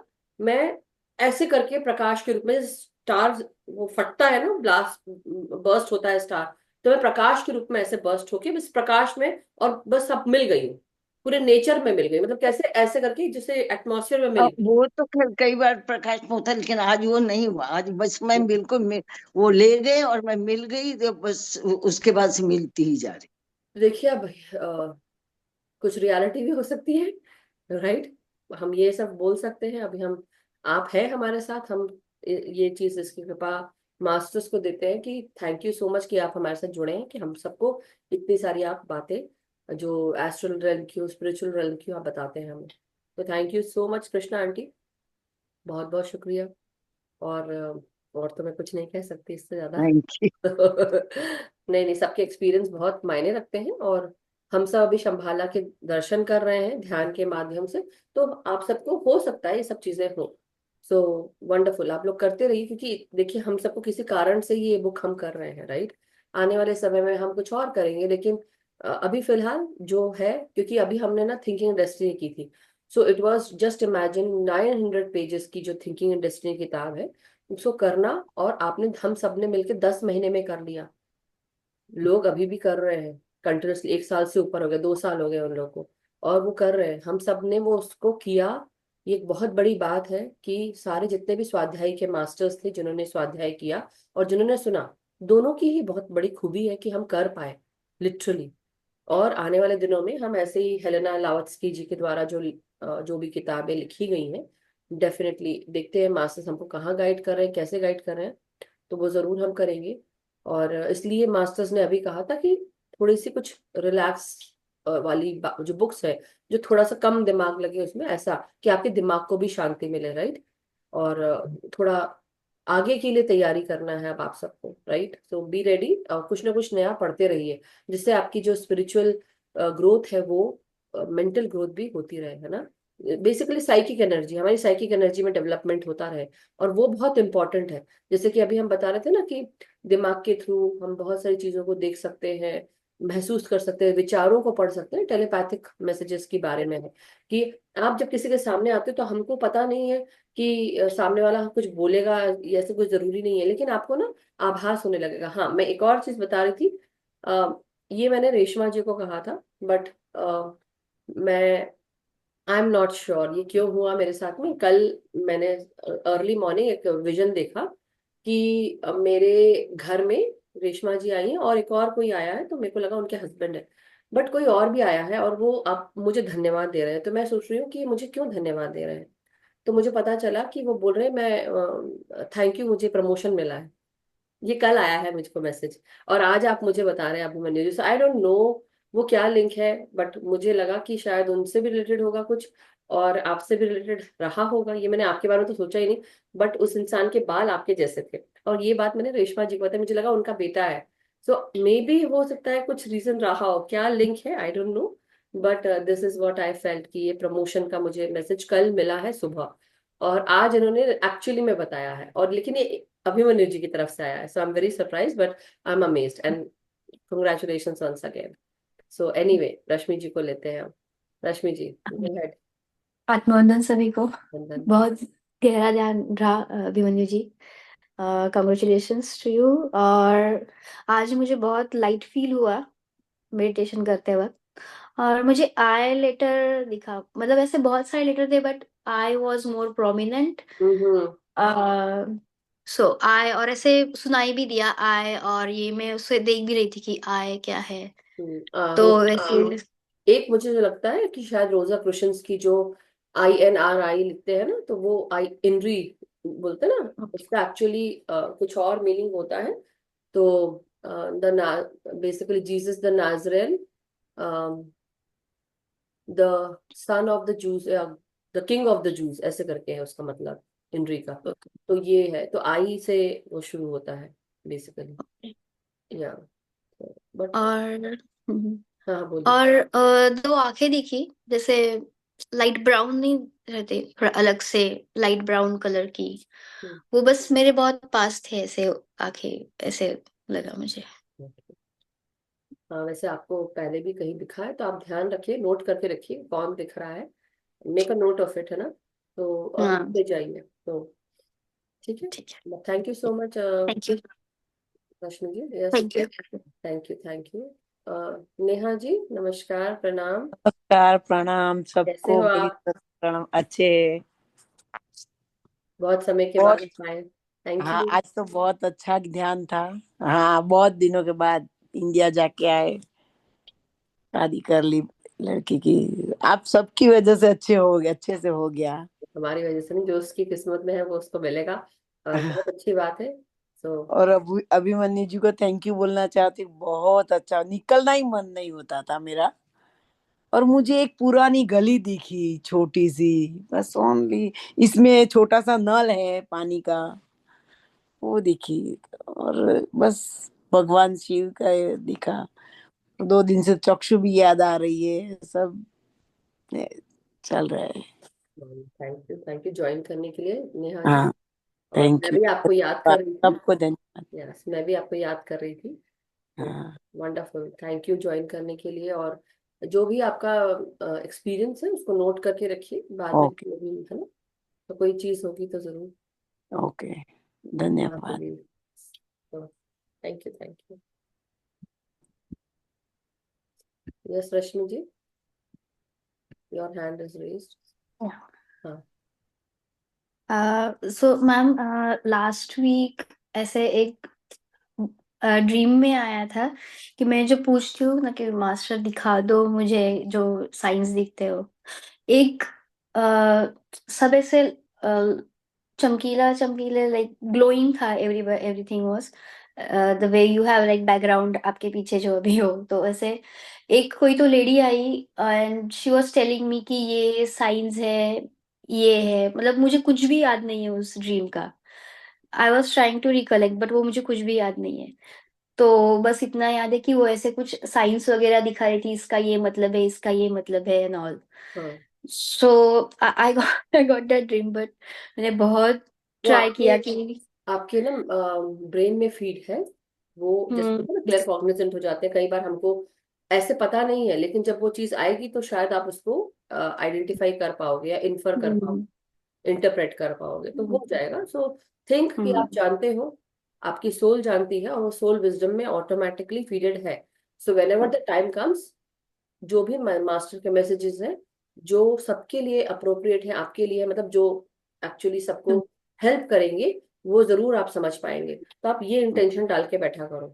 मैं ऐसे करके प्रकाश के रूप में, स्टार वो फटता है ना, ब्लास्ट बर्स्ट होता है स्टार, तो मैं प्रकाश के रूप में ऐसे बर्स्ट होके बस प्रकाश में, और बस अब मिल गई हूँ, पूरे नेचर में मिल गई, मतलब कैसे ऐसे करके जैसे एटमॉस्फेयर में मिल अब वो तो खैर कई बार प्रकाश में होता, लेकिन आज वो नहीं हुआ। आज बस मैं गई। बिल्कुल वो ले गए और मैं मिल गई, तो बस उसके बाद से मिलती ही जा रही। देखिए अब कुछ रियलिटी भी हो सकती है, राइट। हम ये सब बोल सकते हैं, अभी हम, आप हैं हमारे साथ, हम ये चीज, इसकी कृपा मास्टर्स को देते हैं कि थैंक यू सो मच कि आप हमारे साथ जुड़े हैं, कि हम सबको इतनी सारी आप बातें जो एस्ट्रल रेल्म की, स्पिरिचुअल रेल्म की, आप बताते हैं हमें। तो thank you so much Krishna aunty, बहुत बहुत शुक्रिया। और और तो मैं कुछ नहीं कह सकती इससे ज्यादा। Thank you. नहीं नहीं, सबके एक्सपीरियंस बहुत मायने रखते हैं, और हम सब अभी शंभाला के दर्शन कर रहे हैं ध्यान के माध्यम से, तो आप सबको हो सकता है ये सब चीजें हो। सो वंडरफुल, आप लोग करते रहिए, क्योंकि देखिए हम सबको किसी कारण से ही ये बुक हम कर रहे हैं, राइट। आने वाले समय में हम कुछ और करेंगे, लेकिन अभी फिलहाल जो है, क्योंकि अभी हमने ना थिंकिंग एंड डेस्टिनी की थी। So it was just imagine 900 pages की जो थिंकिंग एंड डेस्टिनी किताब है, उसको करना। और आपने, हम सब ने मिलकर 10 महीने में कर लिया। लोग अभी भी कर रहे हैं कंटिन्यूसली, 1 साल से ऊपर हो गया, 2 साल हो गए उन लोगों को, और वो कर रहे हैं। हम सब ने वो उसको किया। ये एक बहुत बड़ी बात है कि सारे जितने भी स्वाध्याय के मास्टर्स थे, जिन्होंने स्वाध्याय किया और जिन्होंने सुना, दोनों की ही बहुत बड़ी खूबी है कि हम कर पाए, लिटरली। और आने वाले दिनों में हम ऐसे ही हेलेना लावत्स्की जी के द्वारा जो भी किताबें लिखी गई हैं, डेफिनेटली देखते हैं मास्टर्स हमको कहाँ गाइड कर रहे हैं, कैसे गाइड कर रहे हैं, तो वो जरूर हम करेंगे। और इसलिए मास्टर्स ने अभी कहा था कि थोड़ी सी कुछ रिलैक्स वाली जो बुक्स है, जो थोड़ा सा कम दिमाग लगे उसमें, ऐसा कि आपके दिमाग को भी शांति मिले, राइट। और थोड़ा आगे के लिए तैयारी करना है अब आप सबको, राइट। सो बी रेडी, कुछ ना कुछ नया पढ़ते रहिए, जिससे आपकी जो स्पिरिचुअल ग्रोथ है वो मेंटल ग्रोथ भी होती रहे, है ना। बेसिकली साइकिक एनर्जी, हमारी साइकिक एनर्जी में डेवलपमेंट होता रहे, और वो बहुत इंपॉर्टेंट है। जैसे कि अभी हम बता रहे थे ना कि दिमाग के थ्रू हम बहुत सारी चीजों को देख सकते हैं, महसूस कर सकते हैं, विचारों को पढ़ सकते हैं। टेलीपैथिक मैसेजेस के बारे में है कि आप जब किसी के सामने आते हो तो हमको पता नहीं है कि सामने वाला कुछ बोलेगा, ये ऐसे कुछ जरूरी नहीं है, लेकिन आपको ना आभास होने लगेगा। हाँ, मैं एक और चीज बता रही थी, आ, ये मैंने रेशमा जी को कहा था, बट मैं आई एम नॉट श्योर ये क्यों हुआ मेरे साथ में कल। मैंने अर्ली मॉर्निंग एक विजन देखा कि मेरे घर में रेशमा जी आई है और एक और कोई आया है, तो मेरे को लगा उनके हस्बैंड है, बट कोई और भी आया है और वो आप मुझे धन्यवाद दे रहे हैं। तो मैं सोच रही हूँ कि ये मुझे क्यों धन्यवाद दे रहे हैं। तो मुझे पता चला कि वो बोल रहे हैं, मैं थैंक यू, मुझे प्रमोशन मिला है। ये कल आया है मुझको मैसेज, और आज आप मुझे बता रहे हैं अभिमन्यु जी। आई डोंट नो वो क्या लिंक है, बट मुझे लगा कि शायद उनसे भी रिलेटेड होगा कुछ, और आपसे भी रिलेटेड रहा होगा। ये मैंने आपके बारे में तो सोचा ही नहीं, बट उस इंसान के बाल आपके जैसे थे, और ये बात मैंने रेशमा जी को बताई, मुझे लगा उनका बेटा है। सो मे बी हो सकता है कुछ रीजन रहा हो, क्या लिंक है I don't know, but this is what I felt कि ये प्रमोशन का मुझे मैसेज कल मिला है सुबह, और आज इन्होंने एक्चुअली में बताया है। और लेकिन ये अभिमन्यु जी की तरफ से आया है, so I am very surprise, but I am amazed and congratulations once again. So anyway, Rashmi ji को लेते हैं हम। रश्मि जी, गो अहेड। आत्मवंदन सभी को। वंदन। बहुत गहरा ध्यान रहा Abhimanyu ji. Congratulations to you. और आज मुझे बहुत लाइट फील हुआ मेडिटेशन करते वक्त, और मुझे आई लेटर दिखा। मतलब ऐसे बहुत सारे लेटर थे, but I was more prominent. Hmm. So I, और ऐसे सुनाई भी दिया आई, और ये मैं उससे देख भी रही थी कि आई क्या है। तो वैसे एक मुझे जो लगता है कि शायद रोजा क्रोशन्स की जो INRI लिखते हैं ना, तो वो आई इनरी बोलते हैं ना, उसका एक्चुअली कुछ और मीनिंग होता है। तो the basically Jesus the Nazarene, the son of the Jews, the king of the Jews, ऐसे करके है उसका मतलब इनरी का। तो ये है, तो आई से वो शुरू होता है बेसिकली, या। बट और हाँ हाँ, बोलिए। और दो आंखें दिखी, जैसे लाइट ब्राउन नहीं रहते, थोड़ा अलग से लाइट ब्राउन कलर की। हम्म। वो बस मेरे बहुत पास थे ऐसे आंखें, ऐसे लगा मुझे। हाँ, वैसे आपको पहले भी कहीं दिखा है, तो आप ध्यान रखिए, नोट करके रखिए कौन दिख रहा है, make a note of it, है ना। तो और हाँ, लिखते जाइए, तो ठीक है। ठीक है। Thank you so much thank you. Rashmi ji, yes. Thank you. Thank you, thank you. Neha ji, नमस्कार, प्रणाम। नमस्कार, प्रणाम कैसे सबको, हो मेरी आप? तरफ से प्रणाम। अच्छे। बहुत समय के बहुत। बाद आए। थैंक हाँ, यू। आज तो बहुत अच्छा ध्यान था। हाँ, बहुत दिनों के बाद इंडिया जाके आए, शादी कर ली लड़की की। आप सबकी वजह से अच्छे हो गए, अच्छे से हो गया। हमारी वजह से नहीं, जो उसकी किस्मत में है वो उसको मिलेगा। बहुत अच्छी बात है। सो और अभिमन्यु जी को थैंक यू बोलना चाहती हूँ। बहुत अच्छा, निकलना ही मन नहीं होता था मेरा। और मुझे एक पुरानी गली दिखी, छोटी सी, बस ओनली। इसमें छोटा सा नल है पानी का, वो दिखी। और बस भगवान शिव का ये दिखा। 2 दिन से चक्षु भी याद आ रही है, सब चल रहा है। थैंक यू ज्वाइन करने के लिए नेहा जी। हाँ, और थैंक मैं यू। भी आपको याद कर रही थी। सबको धन्यवाद। यस, मैं भी आपको याद कर रही थी। हाँ, वंडरफुल, थैंक यू ज्वाइन करने के लिए। और जो भी आपका एक्सपीरियंस है उसको नोट करके रखिए, बाद में ओके जो भी है ना, तो कोई चीज होगी तो जरूर ओके, आपको धन्यवाद। भी। Thank you. Yes Rashmi ji, your hand is raised. हाँ। सो मैम, लास्ट वीक ऐसे एक ड्रीम में आया था कि मैं जो पूछती हूँ ना कि मास्टर दिखा दो मुझे जो साइंस दिखते हो, एक सब ऐसे चमकीला चमकीले लाइक ग्लोइंग था, everything was the way you have like background आपके पीछे जो भी हो, तो ऐसे एक कोई तो lady I and she was telling me कि ये साइंस है, ये है, मतलब मुझे कुछ भी याद नहीं है उस ड्रीम का। I was trying to recollect but वो मुझे कुछ भी याद नहीं है। तो बस इतना याद है कि वो ऐसे कुछ साइंस वगैरह दिखा रही थी, इसका ये मतलब है, इसका ये मतलब है एंड ऑल। हाँ, so I got that dream, but मैंने बहुत वो ट्राई आपके किया कि आपके ना ब्रेन में फीड है। वो जैसे हम्म होता है ना, क्लियर कॉग्निजेंट हो जाते हैं कई बार, हमको ऐसे पता नहीं है, लेकिन जब वो चीज आएगी तो शायद आप उसको आइडेंटिफाई कर पाओगे या इन्फर कर हम्म पाओगे, इंटरप्रेट कर पाओगे, तो हो जाएगा। सो थिंक कि आप हम्म जानते हो, आपकी सोल जानती है, और वो सोल विजडम में ऑटोमेटिकली फीडेड है। So when ever the time comes, जो भी मास्टर के मैसेजेस हैं जो सबके लिए अप्रोप्रिएट है, आपके लिए मतलब जो एक्चुअली सबको हम्म, हेल्प करेंगे, वो जरूर आप समझ पाएंगे। तो आप ये इंटेंशन डाल के बैठा करो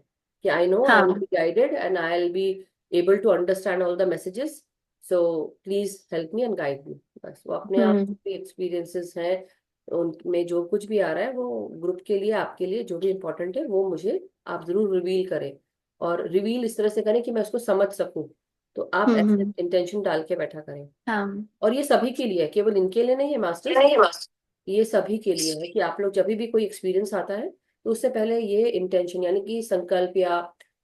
कि आई नो आई विल हाँ be guided and I will be able to understand all the messages, so please help me and guide me. बस वो अपने आप हम्म एक्सपीरियंसेस हैं, उनमें जो कुछ भी आ रहा है वो ग्रुप के लिए, आपके लिए जो भी इम्पोर्टेंट है वो मुझे आप जरूर रिवील करें। और रिवील इस तरह से करें कि मैं उसको समझ सकूं, तो आप ऐसे हम्म, इंटेंशन डाल के बैठा करें। हाँ और ये सभी के लिए है, केवल इनके लिए नहीं है मास्टर्स, नहीं बस ये सभी के लिए है कि आप लोग जब भी कोई एक्सपीरियंस आता है तो उससे पहले ये इंटेंशन यानी कि संकल्प या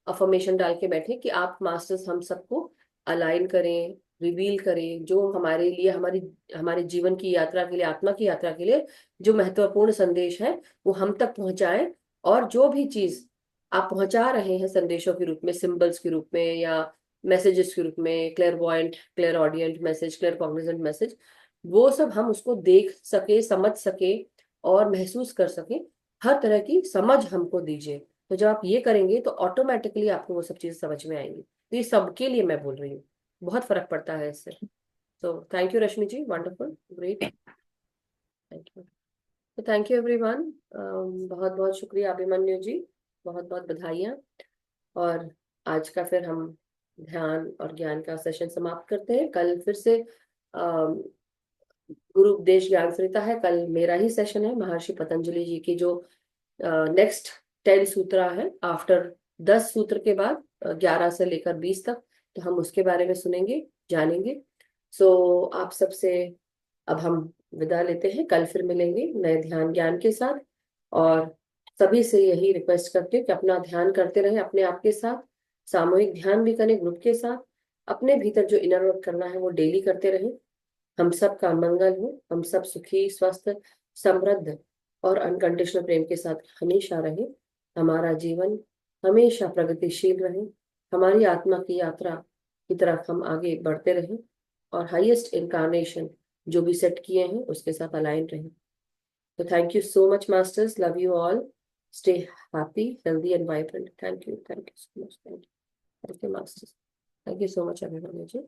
अफर्मेशन डाल के बैठे कि आप मास्टर्स हम सबको अलाइन करें, रिवील करें, जो हमारे लिए, हमारी हमारे जीवन की यात्रा के लिए, आत्मा की यात्रा के लिए जो महत्वपूर्ण संदेश है वो हम तक पहुंचाए। और जो भी चीज आप पहुंचा रहे हैं संदेशों के रूप में, सिंबल्स के रूप में या मैसेजेस के रूप में, clairvoyant, clairaudient message, claircognizant message, वो सब हम उसको देख सके, समझ सके और महसूस कर सके। हर तरह की समझ हमको दीजिए। तो जब आप ये करेंगे तो ऑटोमेटिकली आपको वो सब चीजें समझ में आएंगी। तो ये सबके लिए मैं बोल रही हूँ, बहुत फर्क पड़ता है इससे। तो thank you Rashmi ji, wonderful, great, thank you. तो थैंक यू एवरीवन, बहुत बहुत शुक्रिया अभिमन्यु जी, बहुत बहुत बधाइयाँ। और आज का फिर हम ध्यान और ज्ञान का सेशन समाप्त करते हैं। कल फिर से गुरु उपदेश ज्ञान सरिता है, कल मेरा ही सेशन है, महर्षि पतंजलि जी की जो नेक्स्ट 10 सूत्र है, आफ्टर 10 सूत्र के बाद 11 से लेकर 20 तक, तो हम उसके बारे में सुनेंगे, जानेंगे। सो आप सबसे अब हम विदा लेते हैं, कल फिर मिलेंगे नए ध्यान ज्ञान के साथ। और सभी से यही रिक्वेस्ट करती हूँ कि अपना ध्यान करते रहें अपने आप के साथ, सामूहिक ध्यान भी करें ग्रुप के साथ, अपने भीतर जो इनर वर्क करना है वो डेली करते रहें। हम सब का मंगल हो, हम सब सुखी, स्वस्थ, समृद्ध और अनकंडीशनल प्रेम के साथ हमेशा रहे। हमारा जीवन हमेशा प्रगतिशील रहे, हमारी आत्मा की यात्रा की तरफ हम आगे बढ़ते रहें और हाईएस्ट इनकारनेशन जो भी सेट किए हैं उसके साथ अलाइन रहें। तो thank you so much masters, love you all, stay happy, healthy and vibrant. Thank you so much, thank you masters, thank you so much everyone ji.